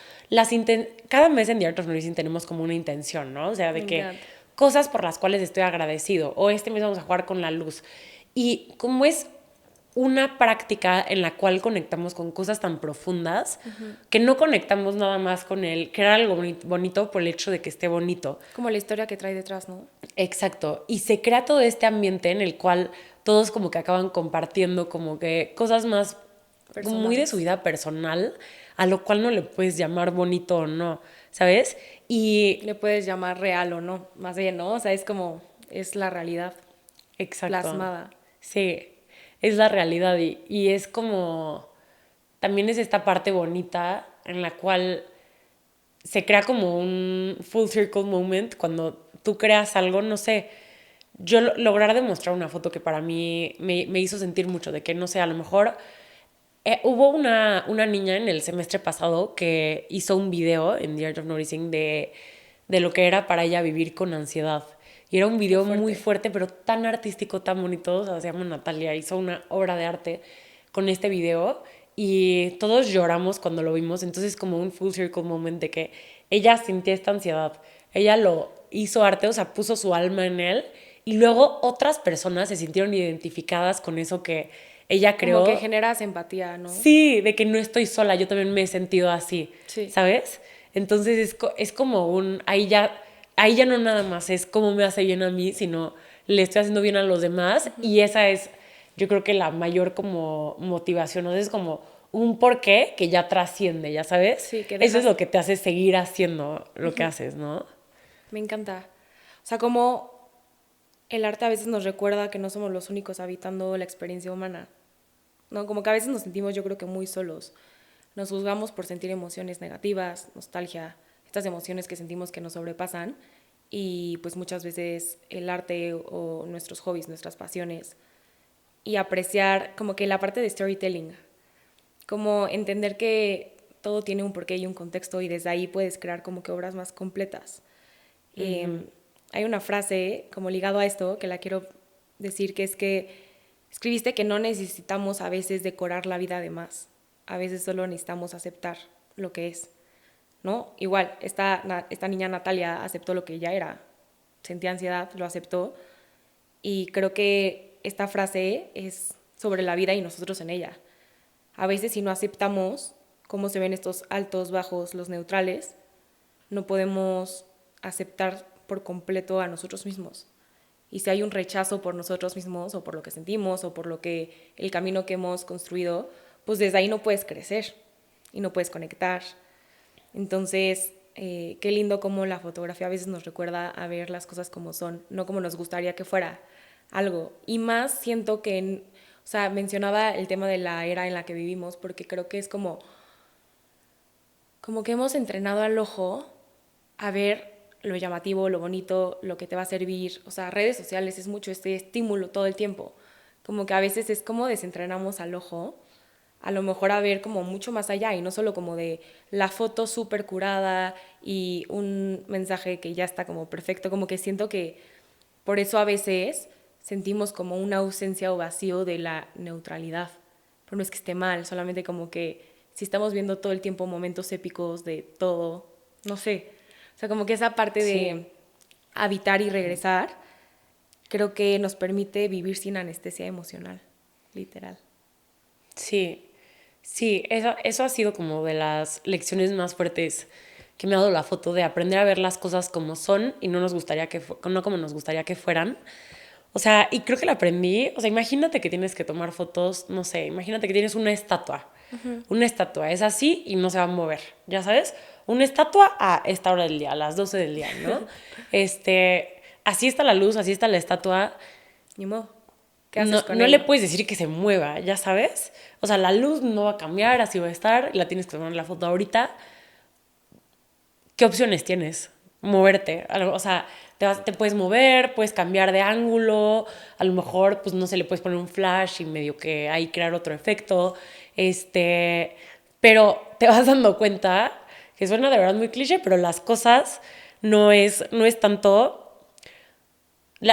cada mes en The Art of Noticing tenemos como una intención, ¿no? O sea, me de que encanta. cosas por las cuales estoy agradecido, o este mes vamos a jugar con la luz. Y como es una práctica en la cual conectamos con cosas tan profundas que no conectamos nada más con el crear algo bonito por el hecho de que esté bonito. Como la historia que trae detrás, ¿no? Exacto. Y se crea todo este ambiente en el cual todos como que acaban compartiendo como que cosas más como muy de su Personales. vida personal, a lo cual no le puedes llamar bonito o no, ¿sabes? Y Le puedes llamar real o no, más bien, ¿no? O sea, es como, es la realidad exacto. plasmada. Sí, es la realidad y es como, también es esta parte bonita en la cual se crea como un full circle moment cuando tú creas algo, no sé, lograr demostrar una foto que para mí me hizo sentir mucho, de que, no sé, a lo mejor hubo una niña en el semestre pasado que hizo un video en The Art of Noticing de lo que era para ella vivir con ansiedad. Y era un video muy fuerte, pero tan artístico, tan bonito. O sea, se llama Natalia, hizo una obra de arte con este video y todos lloramos cuando lo vimos. Entonces, como un full circle moment de que ella sentía esta ansiedad. Ella lo hizo arte, o sea, puso su alma en él y luego otras personas se sintieron identificadas con eso que ella creó. Como que generas empatía, ¿no? Sí, de que no estoy sola, yo también me he sentido así, Sí. ¿sabes? Entonces es como ahí ya no nada más es cómo me hace bien a mí, sino le estoy haciendo bien a los demás y esa es, yo creo que la mayor como motivación, ¿no? Es como un porqué que ya trasciende, ¿ya sabes? Sí, que Eso es lo que te hace seguir haciendo lo que haces, ¿no? Me encanta. O sea, como el arte a veces nos recuerda que no somos los únicos habitando la experiencia humana, ¿no? Como que a veces nos sentimos, yo creo que muy solos. Nos juzgamos por sentir emociones negativas, nostalgia, estas emociones que sentimos que nos sobrepasan y pues muchas veces el arte o nuestros hobbies, nuestras pasiones y apreciar como que la parte de storytelling, como entender que todo tiene un porqué y un contexto y desde ahí puedes crear como que obras más completas. Hay una frase como ligado a esto que la quiero decir, que es que escribiste que no necesitamos a veces decorar la vida de más, a veces solo necesitamos aceptar lo que es, ¿no? Igual, esta niña Natalia aceptó lo que ella era, sentía ansiedad, lo aceptó y creo que esta frase es sobre la vida y nosotros en ella. A veces si no aceptamos cómo se ven estos altos, bajos, los neutrales, no podemos aceptar por completo a nosotros mismos. Y si hay un rechazo por nosotros mismos o por lo que sentimos o por lo que el camino que hemos construido, pues desde ahí no puedes crecer y no puedes conectar. Entonces, qué lindo cómo la fotografía a veces nos recuerda a ver las cosas como son, no como nos gustaría que fuera algo. Y más siento que, o sea, mencionaba el tema de la era en la que vivimos porque creo que es como que hemos entrenado al ojo a ver lo llamativo, lo bonito, lo que te va a servir. O sea, redes sociales es mucho este estímulo todo el tiempo. Como que a veces es como desentrenamos al ojo, a lo mejor a ver como mucho más allá y no solo como de la foto súper curada y un mensaje que ya está como perfecto. Como que siento que por eso a veces sentimos como una ausencia o vacío de la neutralidad. Pero no es que esté mal, solamente como que si estamos viendo todo el tiempo momentos épicos de todo, no sé. O sea, como que esa parte de habitar y regresar, creo que nos permite vivir sin anestesia emocional, literal. Sí, sí, eso ha sido como de las lecciones más fuertes que me ha dado la foto, de aprender a ver las cosas como son y no no como nos gustaría que fueran. O sea, y creo que la aprendí, o sea, imagínate que tienes que tomar fotos, no sé, imagínate que tienes una estatua. Una estatua es así y no se va a mover, ¿ya sabes? Una estatua a esta hora del día, a las 12 del día, ¿no? Así está la luz, así está la estatua. Ni modo. ¿Qué haces No, con no ella? le puedes decir que se mueva, ¿ya sabes? O sea, la luz no va a cambiar, así va a estar, la tienes que tomar la foto ahorita. ¿Qué opciones tienes? Moverte. O sea, te puedes mover, puedes cambiar de ángulo, a lo mejor, pues no sé, le puedes poner un flash y medio que ahí crear otro efecto. Pero te vas dando cuenta, que suena de verdad muy cliché, pero las cosas no es tanto.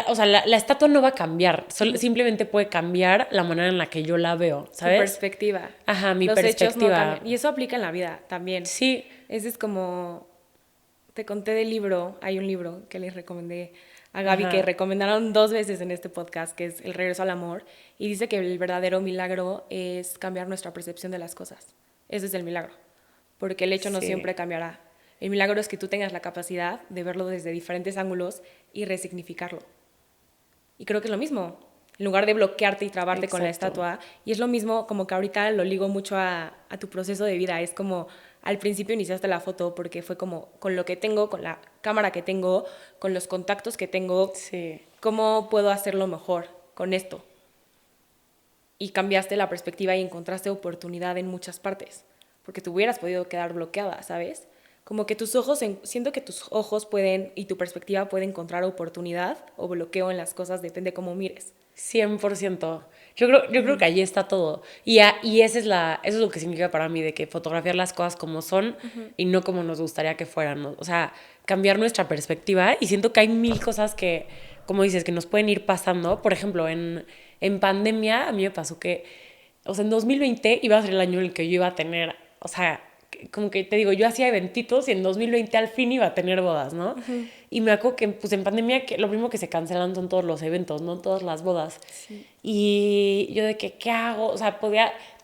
O sea, la estatua no va a cambiar, simplemente puede cambiar la manera en la que yo la veo, ¿sabes? Tu perspectiva. Ajá, mi Los hechos no perspectiva. cambian. Y eso aplica en la vida también. Sí, Ese es como, te conté del libro, hay un libro que les recomendé a Gaby, que ajá, recomendaron 2 veces en este podcast, que es El regreso al amor, y dice que el verdadero milagro es cambiar nuestra percepción de las cosas. Ese es el milagro, porque el hecho no sí, siempre cambiará. El milagro es que tú tengas la capacidad de verlo desde diferentes ángulos y resignificarlo. Y creo que es lo mismo, en lugar de bloquearte y trabarte con la exacto. estatua. Y es lo mismo, como que ahorita lo ligo mucho a tu proceso de vida. Es como, al principio iniciaste la foto porque fue como, con lo que tengo, con la cámara que tengo, con los contactos que tengo, Sí, ¿cómo puedo hacerlo mejor con esto? Y cambiaste la perspectiva y encontraste oportunidad en muchas partes, porque te hubieras podido quedar bloqueada, ¿sabes? Como que siento que tus ojos pueden y tu perspectiva puede encontrar oportunidad o bloqueo en las cosas, depende cómo mires. 100%. Yo creo que ahí está todo. Y eso es lo que significa para mí, de que fotografiar las cosas como son y no como nos gustaría que fueran, ¿no? O sea, cambiar nuestra perspectiva. Y siento que hay mil cosas que, como dices, que nos pueden ir pasando. Por ejemplo, en pandemia a mí me pasó que, o sea, en 2020 iba a ser el año en el que yo iba a tener, o sea, como que te digo, yo hacía eventitos y en 2020 al fin iba a tener bodas, ¿no? Y me acuerdo que pues en pandemia lo primero que se cancelan son todos los eventos, ¿no? Todas las bodas. Sí. Y yo de que, ¿qué hago? O sea,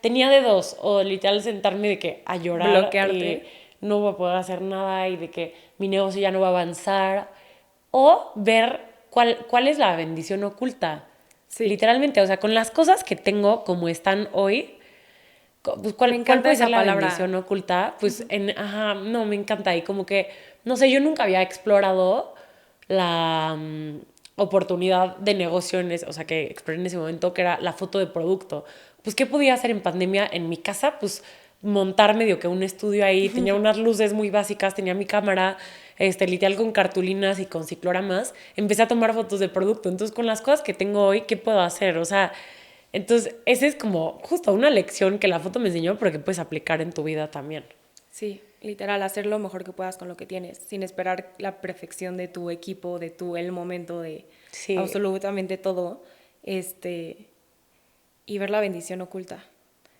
tenía de dos, o literal sentarme de que a llorar y Bloquearte. no voy a poder hacer nada y de que mi negocio ya no va a avanzar, o ver cuál es la bendición oculta. Sí. Literalmente, o sea, con las cosas que tengo como están hoy, pues, Me ¿cuál encanta puede ser esa la palabra. bendición oculta? Pues, ajá, no, me encanta. Y como que, no sé, yo nunca había explorado la oportunidad de negocio, o sea, que exploré en ese momento, que era la foto de producto. Pues, ¿qué podía hacer en pandemia en mi casa? Pues, montar medio que un estudio ahí, tenía unas luces muy básicas, tenía mi cámara, literal con cartulinas y con cicloramas. Empecé a tomar fotos de producto. Entonces, con las cosas que tengo hoy, ¿qué puedo hacer? O sea, entonces, esa es como justo una lección que la foto me enseñó, pero que puedes aplicar en tu vida también. Sí, literal, hacer lo mejor que puedas con lo que tienes, sin esperar la perfección de tu equipo, el momento, de Sí, absolutamente todo, y ver la bendición oculta.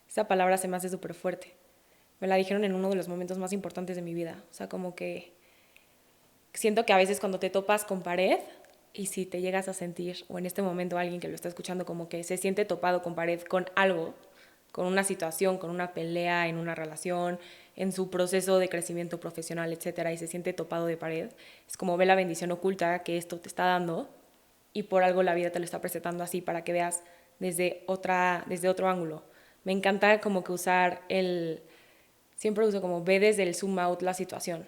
Esa palabra se me hace súper fuerte. Me la dijeron en uno de los momentos más importantes de mi vida. O sea, como que siento que a veces cuando te topas con pared y si te llegas a sentir, o en este momento alguien que lo está escuchando como que se siente topado con pared con algo, con una situación, con una pelea en una relación, en su proceso de crecimiento profesional, etcétera, y se siente topado de pared, es como ve la bendición oculta que esto te está dando y por algo la vida te lo está presentando así para que veas desde otro ángulo. Me encanta como que siempre uso como ve desde el zoom out la situación.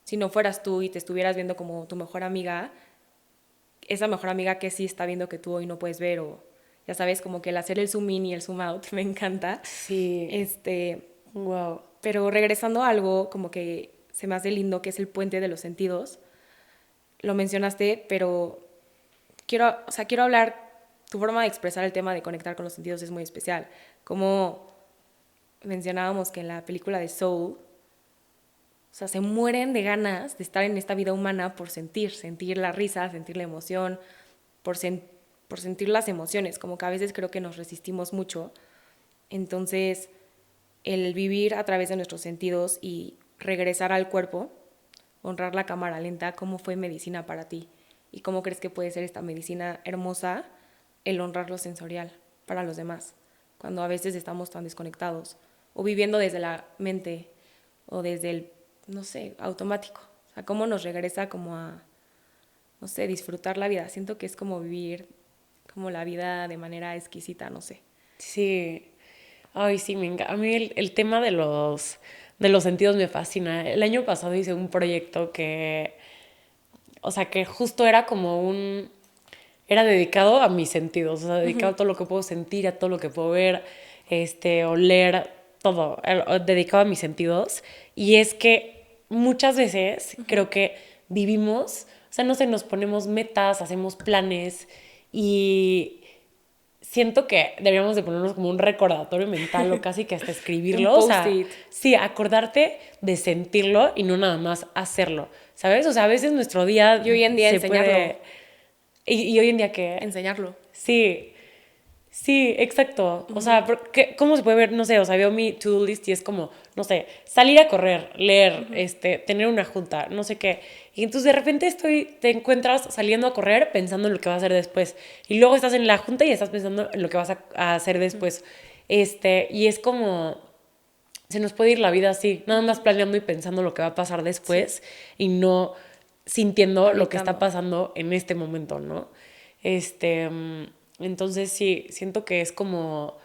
Si no fueras tú y te estuvieras viendo como tu mejor amiga, esa mejor amiga que sí está viendo que tú hoy no puedes ver, o ya sabes, como que el hacer el zoom in y el zoom out me encanta. sí, wow. Pero regresando a algo como que se me hace lindo, que es el puente de los sentidos, lo mencionaste, pero quiero hablar, tu forma de expresar el tema de conectar con los sentidos es muy especial. Como mencionábamos que en la película de Soul, o sea, se mueren de ganas de estar en esta vida humana por sentir la risa, sentir la emoción, por, sen- por sentir las emociones, como que a veces creo que nos resistimos mucho. Entonces, el vivir a través de nuestros sentidos y regresar al cuerpo, honrar la cámara lenta, ¿cómo fue medicina para ti? ¿Y cómo crees que puede ser esta medicina hermosa, el honrar lo sensorial para los demás, cuando a veces estamos tan desconectados o viviendo desde la mente o desde el, no sé, automático? O sea, ¿cómo nos regresa como a, no sé, disfrutar la vida? Siento que es como vivir como la vida de manera exquisita, no sé. Sí. Ay, sí, a mí el tema de los sentidos me fascina. El año pasado hice un proyecto o sea, que justo era como era dedicado a mis sentidos, o sea, dedicado a todo lo que puedo sentir, a todo lo que puedo ver, oler, todo, dedicado a mis sentidos. Y es que muchas veces creo que vivimos, o sea, no sé, nos ponemos metas, hacemos planes y siento que deberíamos de ponernos como un recordatorio mental o casi que hasta Un escribirlo, o sea, post-it. sí, acordarte de sentirlo y no nada más hacerlo, ¿sabes? O sea, a veces nuestro Y día hoy en día se enseñarlo, puede... Y hoy en día que... enseñarlo. Sí, sí, exacto. O sea, ¿cómo se puede ver? No sé, o sea, veo mi to-do list y es como, no sé, salir a correr, leer, tener una junta, no sé qué. Y entonces de repente te encuentras saliendo a correr pensando en lo que vas a hacer después. Y luego estás en la junta y estás pensando en lo que vas a hacer después. Y es como, se nos puede ir la vida así, nada más planeando y pensando lo que va a pasar Sí, después y no sintiendo lo que está habitando. pasando en este momento, ¿no? Entonces sí, siento que es como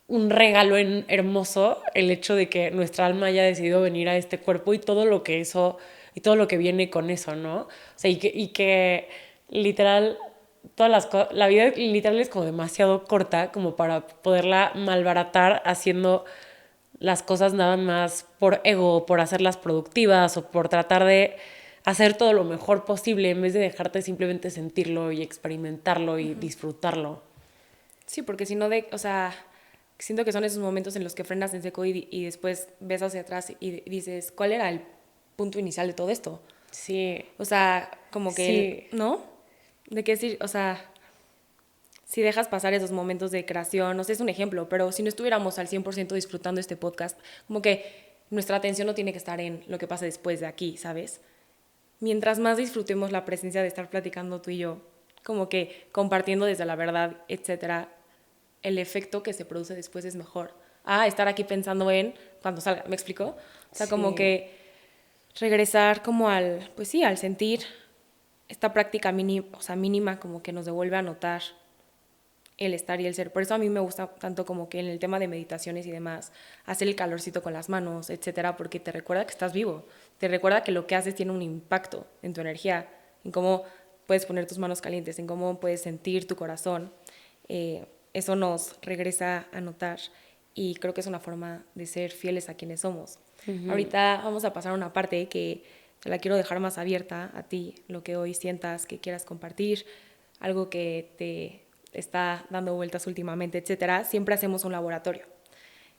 un regalo hermoso el hecho de que nuestra alma haya decidido venir a este cuerpo y todo lo que eso y todo lo que viene con eso, ¿no? O sea, y que literal la vida literal es como demasiado corta como para poderla malbaratar haciendo las cosas nada más por ego, por hacerlas productivas o por tratar de hacer todo lo mejor posible en vez de dejarte simplemente sentirlo y experimentarlo y disfrutarlo. Sí, porque si no, o sea, siento que son esos momentos en los que frenas en seco y después ves hacia atrás y dices, ¿cuál era el punto inicial de todo esto? Sí. O sea, como que, Sí. ¿no? De qué decir, o sea, si dejas pasar esos momentos de creación, no sé, es un ejemplo, pero si no estuviéramos al 100% disfrutando este podcast, como que nuestra atención no tiene que estar en lo que pasa después de aquí, ¿sabes? Mientras más disfrutemos la presencia de estar platicando tú y yo, como que compartiendo desde la verdad, etcétera, el efecto que se produce después es mejor. Estar aquí pensando en cuando salga, ¿me explico? O sea, como Sí. que regresar como al, pues sí, al sentir esta práctica mínima, o sea, mínima, como que nos devuelve a notar el estar y el ser. Por eso a mí me gusta tanto como que en el tema de meditaciones y demás, hacer el calorcito con las manos, etcétera, porque te recuerda que estás vivo, te recuerda que lo que haces tiene un impacto en tu energía, en cómo puedes poner tus manos calientes, en cómo puedes sentir tu corazón. Eso nos regresa a notar y creo que es una forma de ser fieles a quienes somos. Ahorita vamos a pasar a una parte que te la quiero dejar más abierta a ti, lo que hoy sientas que quieras compartir, algo que te está dando vueltas últimamente, etcétera. Siempre hacemos un laboratorio.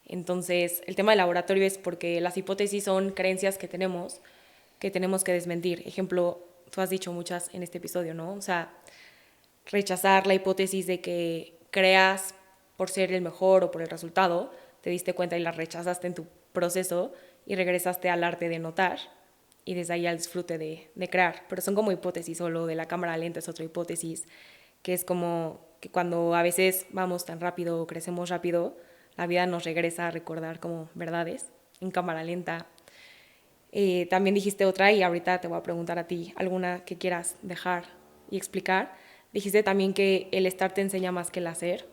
Entonces, el tema del laboratorio es porque las hipótesis son creencias que tenemos que desmentir. Ejemplo, tú has dicho muchas en este episodio, ¿no? O sea, rechazar la hipótesis de que creas por ser el mejor o por el resultado, te diste cuenta y la rechazaste en tu proceso y regresaste al arte de notar y desde ahí al disfrute de crear. Pero son como hipótesis, o lo de la cámara lenta es otra hipótesis, que es como que cuando a veces vamos tan rápido o crecemos rápido, la vida nos regresa a recordar como verdades en cámara lenta. También dijiste otra y ahorita te voy a preguntar a ti alguna que quieras dejar y explicar. Dijiste también que el estar te enseña más que el hacer,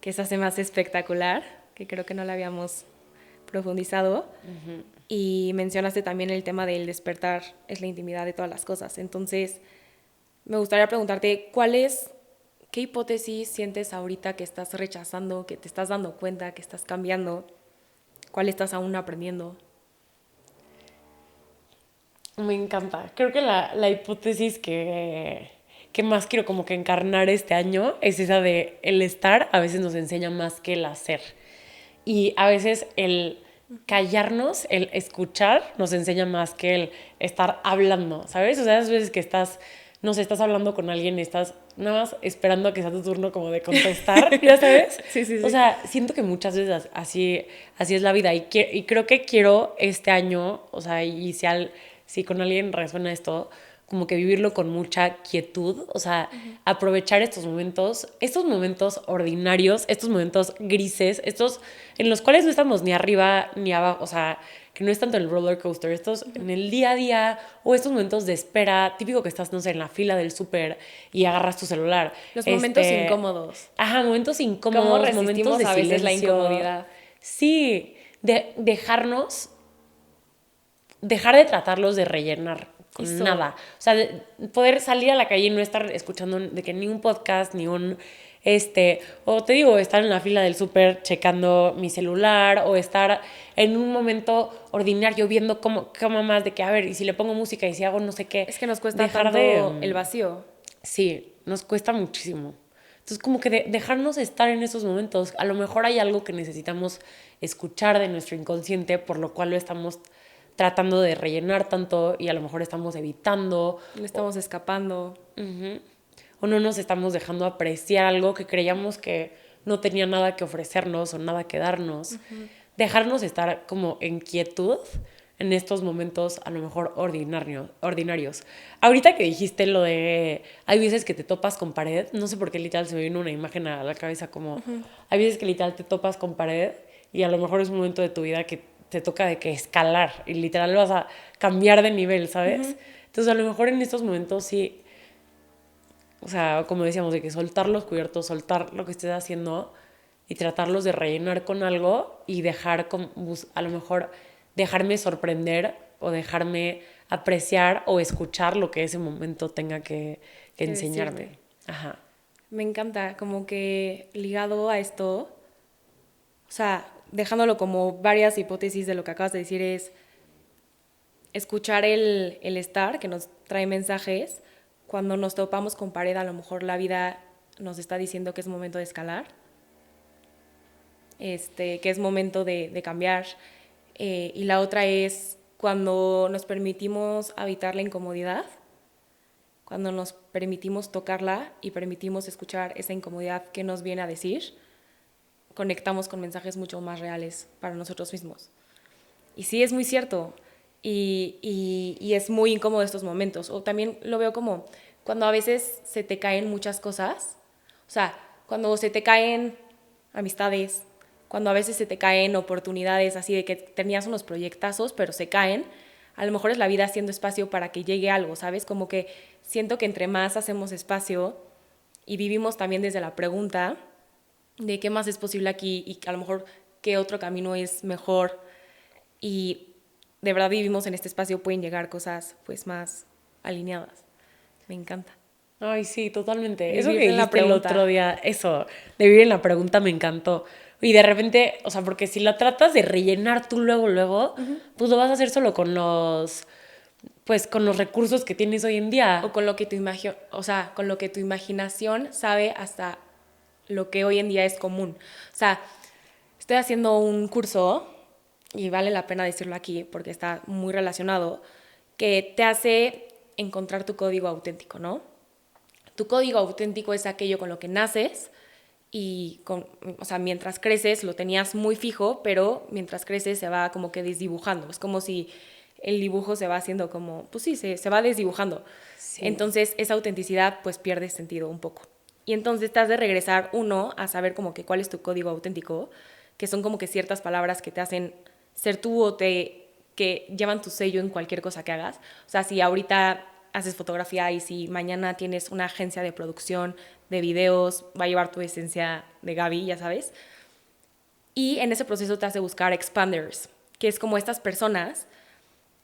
que eso hace más espectacular, que creo que no la habíamos profundizado. Y mencionaste también el tema del despertar es la intimidad de todas las cosas. Entonces, me gustaría preguntarte, qué hipótesis sientes ahorita que estás rechazando, que te estás dando cuenta, que estás cambiando? ¿Cuál estás aún aprendiendo? Me encanta. Creo que la hipótesis que más quiero como que encarnar este año es esa de el estar a veces nos enseña más que el hacer. Y a veces el callarnos, el escuchar, nos enseña más que el estar hablando, ¿sabes? O sea, esas veces que estás, no sé, estás hablando con alguien y estás nada más esperando a que sea tu turno como de contestar, ¿ya sabes? Sí, sí, O sí. sea, siento que muchas veces así es la vida y creo que quiero este año, o sea, y si con alguien resuena esto, como que vivirlo con mucha quietud, o sea, aprovechar estos momentos ordinarios, estos momentos grises, estos en los cuales no estamos ni arriba ni abajo, o sea, que no es tanto el roller coaster, estos en el día a día o estos momentos de espera, típico que estás, no sé, en la fila del súper y agarras tu celular. Los momentos incómodos. Ajá, momentos ¿Cómo incómodos, momentos resistimos de a veces la silencio. incomodidad? Sí, dejar de tratarlos de rellenar con Eso. nada. O sea, poder salir a la calle y no estar escuchando de que ni un podcast, ni un, o te digo, estar en la fila del súper checando mi celular, o estar en un momento ordinario viendo cómo más de que, a ver, y si le pongo música y si hago no sé qué. Es que nos cuesta tanto el vacío. Sí, nos cuesta muchísimo. Entonces, como que dejarnos estar en esos momentos, a lo mejor hay algo que necesitamos escuchar de nuestro inconsciente, por lo cual lo estamos tratando de rellenar tanto y a lo mejor estamos evitando. Le estamos escapando. O no nos estamos dejando apreciar algo que creíamos que no tenía nada que ofrecernos o nada que darnos. Dejarnos estar como en quietud en estos momentos a lo mejor ordinarios. Ahorita que dijiste lo de hay veces que te topas con pared, no sé por qué literal se me vino una imagen a la cabeza como hay veces que literal te topas con pared y a lo mejor es un momento de tu vida que te toca de que escalar y literal vas a cambiar de nivel, ¿sabes? Entonces a lo mejor en estos momentos sí, o sea, como decíamos, de que soltar los cubiertos, soltar lo que estés haciendo y tratarlos de rellenar con algo y dejar, a lo mejor, dejarme sorprender o dejarme apreciar o escuchar lo que ese momento tenga que enseñarme. Decirte. Ajá. Me encanta, como que ligado a esto, O sea, dejándolo como varias hipótesis de lo que acabas de decir es escuchar el estar que nos trae mensajes. Cuando nos topamos con pared, a lo mejor la vida nos está diciendo que es momento de escalar, que es momento de cambiar. Y la otra es cuando nos permitimos habitar la incomodidad, cuando nos permitimos tocarla y permitimos escuchar esa incomodidad que nos viene a decir, conectamos con mensajes mucho más reales para nosotros mismos. Y sí, es muy cierto. Y es muy incómodo estos momentos. O también lo veo como cuando a veces se te caen muchas cosas. O sea, cuando se te caen amistades, cuando a veces se te caen oportunidades así de que tenías unos proyectazos, pero se caen, a lo mejor es la vida haciendo espacio para que llegue algo, ¿sabes? Como que siento que entre más hacemos espacio y vivimos también desde la pregunta de qué más es posible aquí y a lo mejor qué otro camino es mejor y de verdad vivimos en este espacio, pueden llegar cosas pues más alineadas. Me encanta. Ay, sí, totalmente. Vivir Eso que en la dijiste el pregunta. otro día, eso, de vivir en la pregunta me encantó. Y de repente, o sea, porque si la tratas de rellenar tú luego, pues lo vas a hacer solo con pues con los recursos que tienes hoy en día. O con lo que con lo que tu imaginación sabe hasta lo que hoy en día es común. O sea, estoy haciendo un curso, y vale la pena decirlo aquí porque está muy relacionado, que te hace encontrar tu código auténtico, ¿no? Tu código auténtico es aquello con lo que naces y o sea, mientras creces lo tenías muy fijo, pero mientras creces se va como que desdibujando. Es como si el dibujo se va haciendo como, pues sí, se va desdibujando. Sí. Entonces esa autenticidad pues pierde sentido un poco. Y entonces te has de regresar uno a saber como que cuál es tu código auténtico, que son como que ciertas palabras que te hacen ser tú o que llevan tu sello en cualquier cosa que hagas. O sea, si ahorita haces fotografía y si mañana tienes una agencia de producción de videos, va a llevar tu esencia de Gaby, ya sabes. Y en ese proceso te hace buscar expanders, que es como estas personas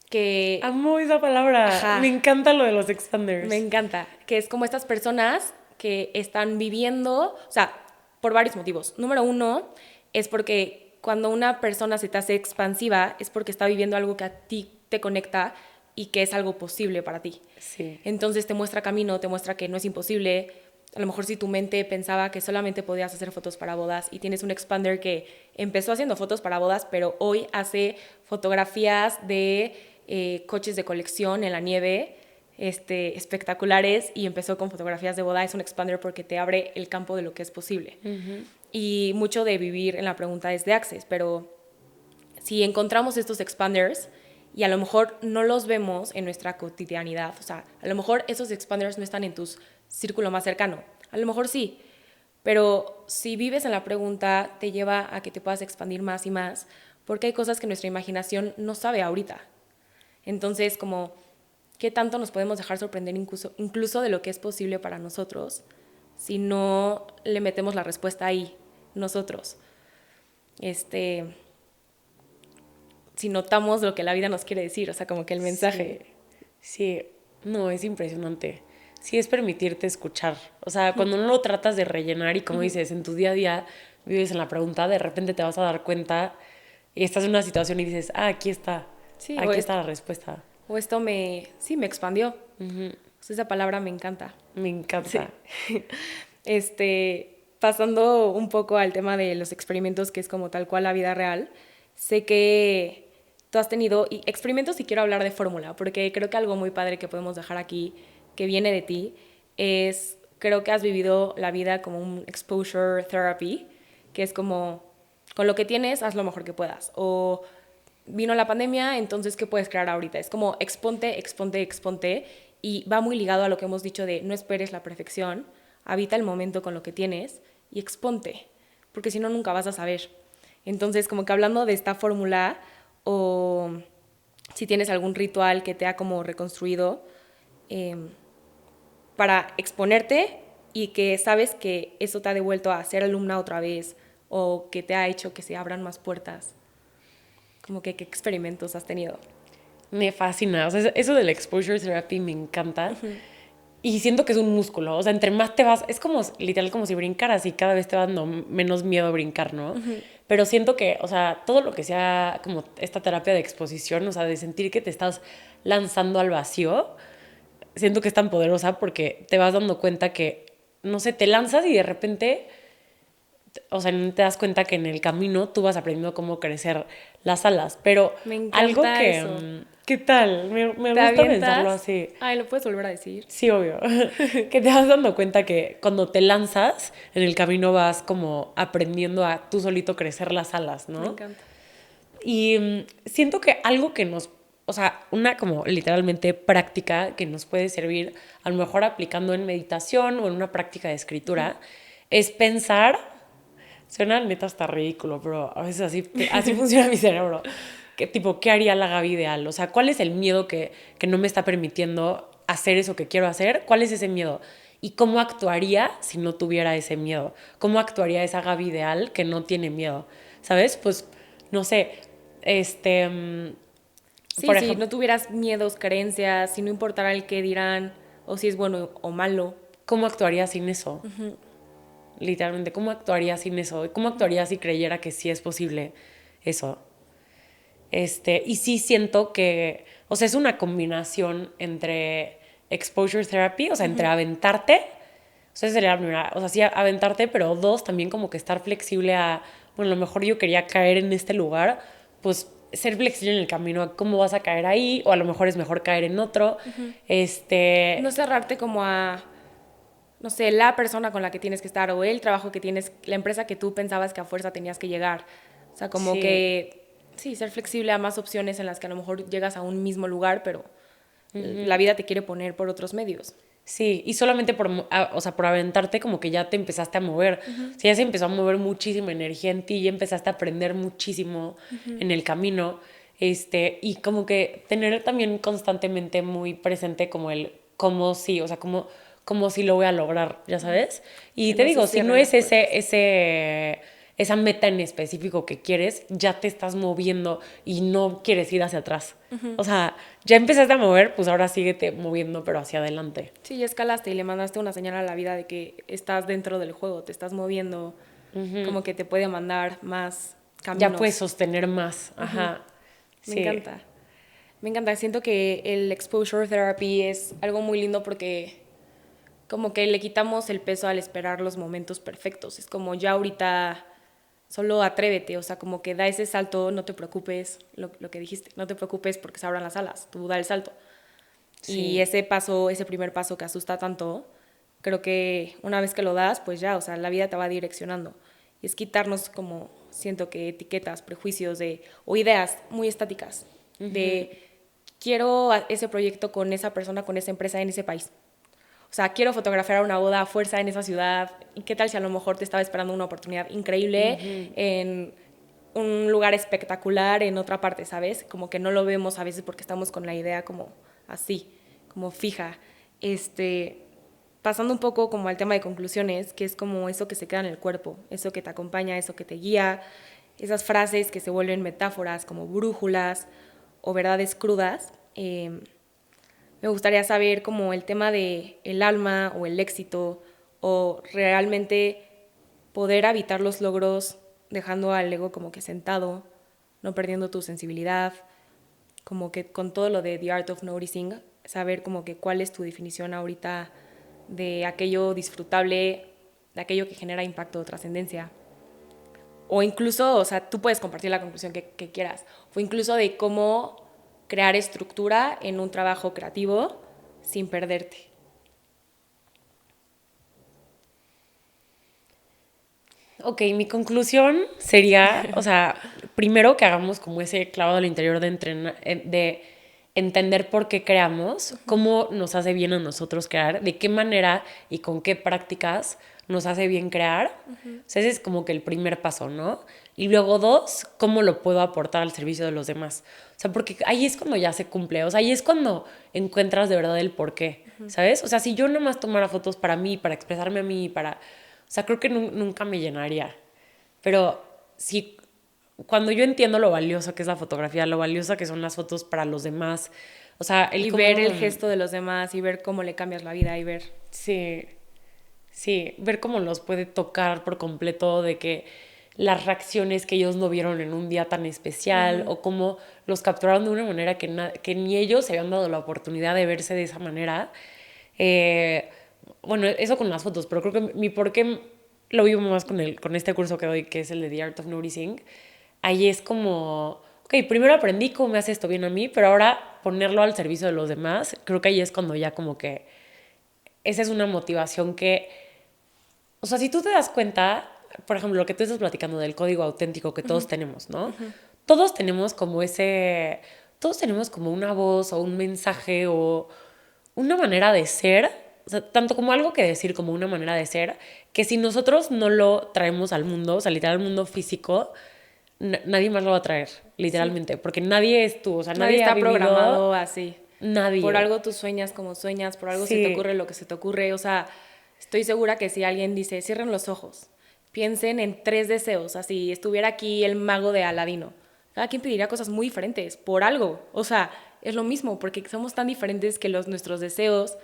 que... Amo esa palabra. Ajá. Me encanta lo de los expanders. Me encanta, que es como estas personas que están viviendo, o sea, por varios motivos. Número uno, es porque cuando una persona se te hace expansiva, es porque está viviendo algo que a ti te conecta y que es algo posible para ti. Sí. Entonces te muestra camino, te muestra que no es imposible. A lo mejor si tu mente pensaba que solamente podías hacer fotos para bodas y tienes un expander que empezó haciendo fotos para bodas, pero hoy hace fotografías de coches de colección en la nieve, espectaculares, y empezó con fotografías de boda, es un expander porque te abre el campo de lo que es posible. Y mucho de vivir en la pregunta es de access, pero si encontramos estos expanders y a lo mejor no los vemos en nuestra cotidianidad, o sea, a lo mejor esos expanders no están en tu círculo más cercano, a lo mejor sí, pero si vives en la pregunta te lleva a que te puedas expandir más y más, porque hay cosas que nuestra imaginación no sabe ahorita. Entonces, como, ¿qué tanto nos podemos dejar sorprender incluso de lo que es posible para nosotros si no le metemos la respuesta ahí, nosotros? Si notamos lo que la vida nos quiere decir, o sea, como que el mensaje. Sí. No, es impresionante. Sí, es permitirte escuchar. O sea, cuando no lo tratas de rellenar y como dices, en tu día a día vives en la pregunta, de repente te vas a dar cuenta y estás en una situación y dices, aquí está. Sí, Aquí está la respuesta. O esto me expandió. O sea, esa palabra me encanta. Me encanta. Sí. Pasando un poco al tema de los experimentos, que es como tal cual la vida real, sé que tú has tenido experimentos y quiero hablar de fórmula, porque creo que algo muy padre que podemos dejar aquí, que viene de ti, es, creo que has vivido la vida como un exposure therapy, que es como, con lo que tienes, haz lo mejor que puedas. O vino la pandemia, entonces, ¿qué puedes crear ahorita? Es como exponte, exponte, exponte, y va muy ligado a lo que hemos dicho de no esperes la perfección, habita el momento con lo que tienes y exponte, porque si no, nunca vas a saber. Entonces, como que hablando de esta fórmula, o si tienes algún ritual que te ha como reconstruido para exponerte y que sabes que eso te ha devuelto a ser alumna otra vez o que te ha hecho que se abran más puertas. Como que, ¿qué experimentos has tenido? Me fascina. O sea, eso del exposure therapy me encanta. Y siento que es un músculo. O sea, entre más te vas... Es como, literal, como si brincaras y cada vez te va dando menos miedo a brincar, ¿no? pero siento que, o sea, todo lo que sea como esta terapia de exposición, o sea, de sentir que te estás lanzando al vacío, siento que es tan poderosa porque te vas dando cuenta que, no sé, te lanzas y de repente, o sea, no te das cuenta que en el camino tú vas aprendiendo cómo crecer las alas. Pero Me algo encanta que, eso. ¿qué tal? Me ¿Te gusta pensarlo avientas? así. Ay, ¿lo puedes volver a decir? Sí, obvio. Que te vas dando cuenta que cuando te lanzas, en el camino vas como aprendiendo a tú solito crecer las alas, Me ¿no? encanta. Y siento que algo que nos, o sea, una como literalmente práctica que nos puede servir, a lo mejor aplicando en meditación o en una práctica de escritura, es pensar, suena neta hasta ridículo, pero a veces así funciona mi cerebro, que tipo, ¿qué haría la Gaby ideal? O sea, ¿cuál es el miedo que no me está permitiendo hacer eso que quiero hacer? ¿Cuál es ese miedo? ¿Y cómo actuaría si no tuviera ese miedo? ¿Cómo actuaría esa Gaby ideal que no tiene miedo? ¿Sabes? Pues, no sé, este, Sí, por si ejemplo, no tuvieras miedos, creencias, si no importara el qué dirán, o si es bueno o malo. ¿cómo actuaría sin eso? Literalmente, ¿cómo actuaría sin eso? ¿Cómo actuaría si creyera que sí es posible eso? Y sí siento que, o sea, es una combinación entre exposure therapy, o sea, entre aventarte, o sea, esa sería la primera, o sea, sí aventarte, pero dos, también como que estar flexible a, bueno, a lo mejor yo quería caer en este lugar, pues ser flexible en el camino a cómo vas a caer ahí, o a lo mejor es mejor caer en otro, No cerrarte como a, no sé, la persona con la que tienes que estar o el trabajo que tienes, la empresa que tú pensabas que a fuerza tenías que llegar. O sea, como sí, que, sí, ser flexible a más opciones en las que a lo mejor llegas a un mismo lugar, pero la vida te quiere poner por otros medios. sí, y solamente o sea, por aventarte como que ya te empezaste a mover. O sea, ya se empezó a mover muchísima energía en ti, ya empezaste a aprender muchísimo en el camino. Y como que tener también constantemente muy presente como el cómo sí, o sea, cómo sí lo voy a lograr, ya sabes. Y Que te no se digo, si no cierren las es puertas. esa meta en específico que quieres, ya te estás moviendo y no quieres ir hacia atrás. O sea, ya empezaste a mover, pues ahora síguete moviendo, pero hacia adelante. Sí, ya escalaste y le mandaste una señal a la vida de que estás dentro del juego, te estás moviendo, como que te puede mandar más Ya puedes caminos. sostener más. Ajá. Me Sí. encanta. Me encanta. Siento que el exposure therapy es algo muy lindo porque como que le quitamos el peso al esperar los momentos perfectos. Es como ya ahorita solo atrévete, o sea, como que da ese salto, no te preocupes, lo que dijiste, no te preocupes porque se abran las alas, tú da el salto. Y Sí. ese paso, ese primer paso que asusta tanto, creo que una vez que lo das, pues ya, o sea, la vida te va direccionando. Y es quitarnos como, siento que etiquetas, prejuicios o ideas muy estáticas de quiero ese proyecto con esa persona, con esa empresa en ese país. O sea, quiero fotografiar una boda a fuerza en esa ciudad. ¿Y qué tal si a lo mejor te estaba esperando una oportunidad increíble en un lugar espectacular en otra parte, ¿sabes? Como que no lo vemos a veces porque estamos con la idea como así, como fija. Pasando un poco como al tema de conclusiones, que es como eso que se queda en el cuerpo, eso que te acompaña, eso que te guía, esas frases que se vuelven metáforas como brújulas o verdades crudas. Me gustaría saber como el tema de el alma o el éxito o realmente poder habitar los logros dejando al ego como que sentado, no perdiendo tu sensibilidad, como que con todo lo de The Art of Noticing, saber como que cuál es tu definición ahorita de aquello disfrutable, de aquello que genera impacto o trascendencia. O incluso, o sea, tú puedes compartir la conclusión que quieras, o incluso de cómo crear estructura en un trabajo creativo sin perderte. Ok, mi conclusión sería, o sea, primero que hagamos como ese clavado al interior de entender por qué creamos, cómo nos hace bien a nosotros crear, de qué manera y con qué prácticas nos hace bien crear. O sea, ese es como que el primer paso, ¿no? Y luego dos, cómo lo puedo aportar al servicio de los demás. O sea, porque ahí es cuando ya se cumple, o sea, ahí es cuando encuentras de verdad el por qué, ¿sabes? O sea, si yo nomás tomara fotos para mí, para expresarme a mí, o sea, creo que nunca me llenaría. Pero sí, cuando yo entiendo lo valioso que es la fotografía, lo valiosa que son las fotos para los demás, o sea, el Y cómo... ver el gesto de los demás y ver cómo le cambias la vida y ver. Sí, sí, ver cómo los puede tocar por completo, de que las reacciones que ellos no vieron en un día tan especial o cómo los capturaron de una manera que ni ellos se habían dado la oportunidad de verse de esa manera. Bueno, eso con las fotos, pero creo que mi por qué lo vivo más con este curso que doy, que es el de The Art of Noticing. Ahí es como, ok, primero aprendí cómo me hace esto bien a mí, pero ahora ponerlo al servicio de los demás, creo que ahí es cuando ya como que esa es una motivación que, o sea, si tú te das cuenta, por ejemplo, lo que tú estás platicando del código auténtico que todos tenemos, ¿no? Todos tenemos como todos tenemos como una voz o un mensaje o una manera de ser, o sea, tanto como algo que decir como una manera de ser, que si nosotros no lo traemos al mundo, o sea, literal al mundo físico, nadie más lo va a traer, literalmente, sí. Porque nadie es tú, o sea, nadie está ha vivido, programado así. Nadie. Por algo tú sueñas como sueñas, por algo se te ocurre lo que se te ocurre, o sea, estoy segura que si alguien dice, cierren los ojos, piensen en 3 deseos, así estuviera aquí el mago de Aladino, cada quien pediría cosas muy diferentes, por algo, o sea, es lo mismo, porque somos tan diferentes que nuestros deseos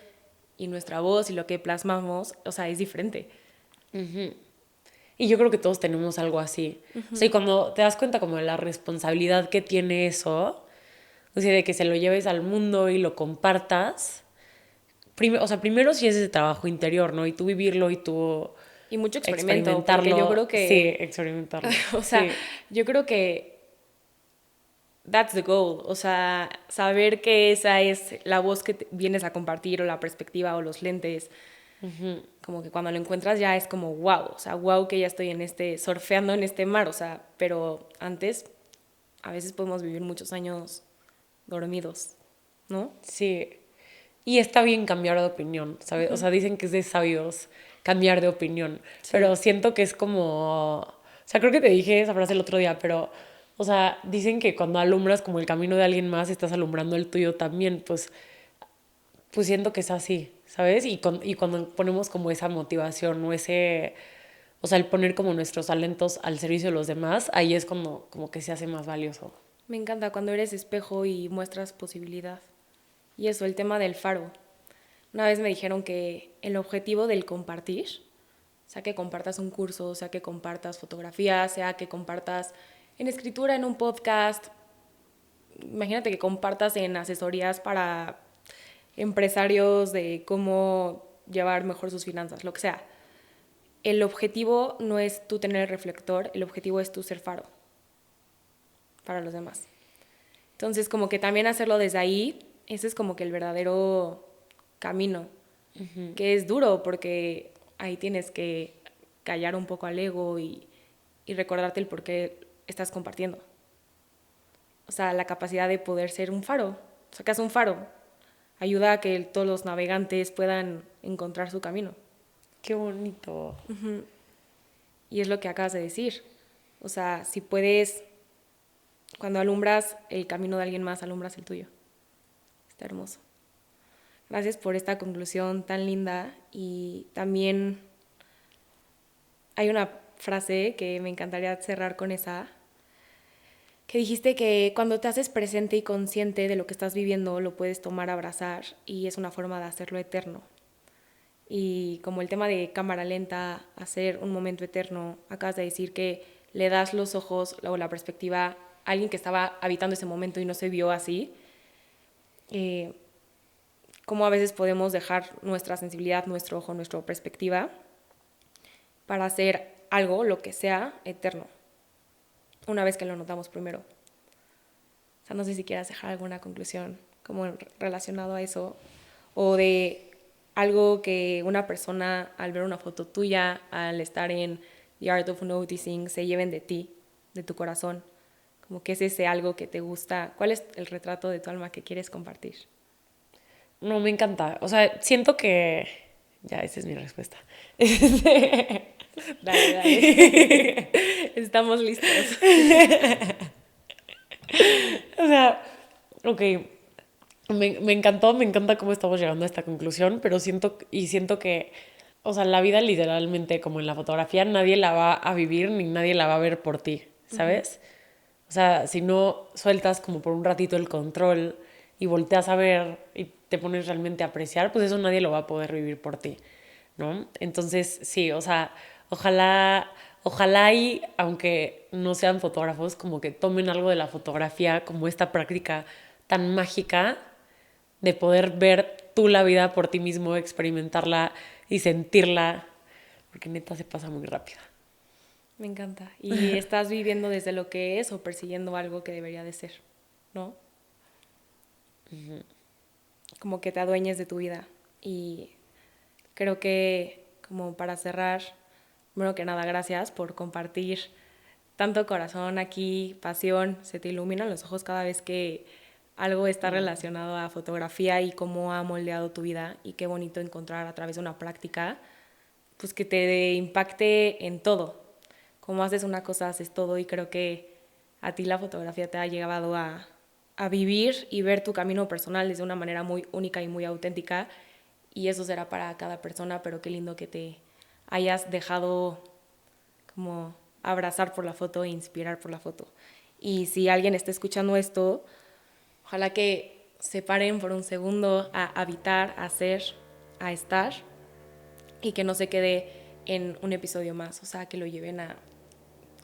y nuestra voz y lo que plasmamos, o sea, es diferente. Y yo creo que todos tenemos algo así. O sea, y cuando te das cuenta como de la responsabilidad que tiene eso, o sea, de que se lo lleves al mundo y lo compartas, o sea, primero sí es ese trabajo interior, ¿no? Y tú vivirlo y tú y mucho experimentarlo. Porque yo creo que... Sí, experimentarlo. o sea, sí. Yo creo que that's the goal. O sea, saber que esa es la voz que vienes a compartir o la perspectiva o los lentes. Como que cuando lo encuentras ya es como wow. O sea, wow que ya estoy surfeando en este mar. O sea, pero antes a veces podemos vivir muchos años dormidos, ¿no? Sí. Y está bien cambiar de opinión, ¿sabes? O sea, dicen que es de sabios cambiar de opinión. Sí. Pero siento que es como... O sea, creo que te dije esa frase el otro día, pero... O sea, dicen que cuando alumbras como el camino de alguien más, estás alumbrando el tuyo también, pues siento que es así, ¿sabes? Y cuando ponemos como esa motivación o ese... O sea, el poner como nuestros talentos al servicio de los demás, ahí es como que se hace más valioso. Me encanta cuando eres espejo y muestras posibilidad. Y eso, el tema del faro. Una vez me dijeron que el objetivo del compartir, sea que compartas un curso, sea que compartas fotografías, sea que compartas en escritura, en un podcast, imagínate que compartas en asesorías para empresarios de cómo llevar mejor sus finanzas, lo que sea. El objetivo no es tú tener el reflector, el objetivo es tú ser faro para los demás. Entonces, como que también hacerlo desde ahí, ese es como que el verdadero camino, que es duro porque ahí tienes que callar un poco al ego y recordarte el por qué estás compartiendo. O sea, la capacidad de poder ser un faro. Sacas un faro, ayuda a que todos los navegantes puedan encontrar su camino. Qué bonito. Y es lo que acabas de decir. O sea, si puedes, cuando alumbras el camino de alguien más, alumbras el tuyo. Está hermoso. Gracias por esta conclusión tan linda. Y también hay una frase que me encantaría cerrar con esa, que dijiste que cuando te haces presente y consciente de lo que estás viviendo, lo puedes tomar, abrazar, y es una forma de hacerlo eterno. Y como el tema de cámara lenta, hacer un momento eterno, acabas de decir que le das los ojos o la perspectiva a alguien que estaba habitando ese momento y no se vio así. Cómo a veces podemos dejar nuestra sensibilidad, nuestro ojo, nuestra perspectiva para hacer algo, lo que sea, eterno, una vez que lo notamos primero. O sea, no sé si quieras dejar alguna conclusión como relacionado a eso, o de algo que una persona al ver una foto tuya, al estar en The Art of Noticing, se lleven de ti, de tu corazón, como que es ese algo que te gusta. ¿Cuál es el retrato de tu alma que quieres compartir? No, me encanta. O sea, siento que... Ya, esa es mi respuesta. Dale. Estamos listos. O sea, ok. Me encanta cómo estamos llegando a esta conclusión, pero siento que, o sea, la vida literalmente, como en la fotografía, nadie la va a vivir ni nadie la va a ver por ti, ¿sabes? O sea, si no sueltas como por un ratito el control y volteas a ver y te pones realmente a apreciar, pues eso nadie lo va a poder vivir por ti, ¿no? Entonces, sí, o sea, ojalá ojalá y, aunque no sean fotógrafos, como que tomen algo de la fotografía como esta práctica tan mágica de poder ver tú la vida por ti mismo, experimentarla y sentirla, porque neta se pasa muy rápido. Me encanta. Y estás viviendo desde lo que es o persiguiendo algo que debería de ser, ¿no? Como que te adueñes de tu vida. Y creo que, como para cerrar, primero que nada, gracias por compartir tanto corazón aquí, pasión. Se te iluminan los ojos cada vez que algo está relacionado a fotografía y cómo ha moldeado tu vida. Y qué bonito encontrar a través de una práctica, pues que te impacte en todo. Como haces una cosa, haces todo, y creo que a ti la fotografía te ha llevado a vivir y ver tu camino personal desde una manera muy única y muy auténtica, y eso será para cada persona, pero qué lindo que te hayas dejado como abrazar por la foto e inspirar por la foto. Y si alguien está escuchando esto, ojalá que se paren por un segundo a habitar, a ser, a estar, y que no se quede en un episodio más, o sea, que lo lleven a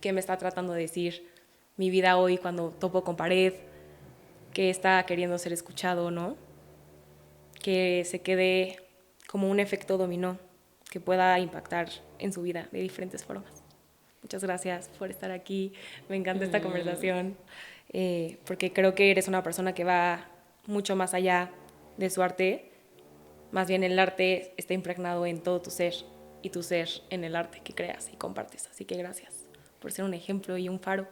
qué me está tratando de decir mi vida hoy cuando topo con pared, que está queriendo ser escuchado, ¿no? Que se quede como un efecto dominó que pueda impactar en su vida de diferentes formas. Muchas gracias por estar aquí, me encanta esta conversación, porque creo que eres una persona que va mucho más allá de su arte, más bien el arte está impregnado en todo tu ser, y tu ser en el arte que creas y compartes, así que gracias por ser un ejemplo y un faro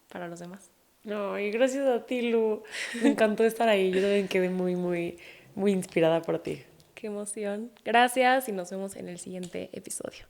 para los demás. Ay, gracias a ti, Lu. Me encantó estar ahí. Yo también quedé muy, muy, muy inspirada por ti. Qué emoción. Gracias y nos vemos en el siguiente episodio.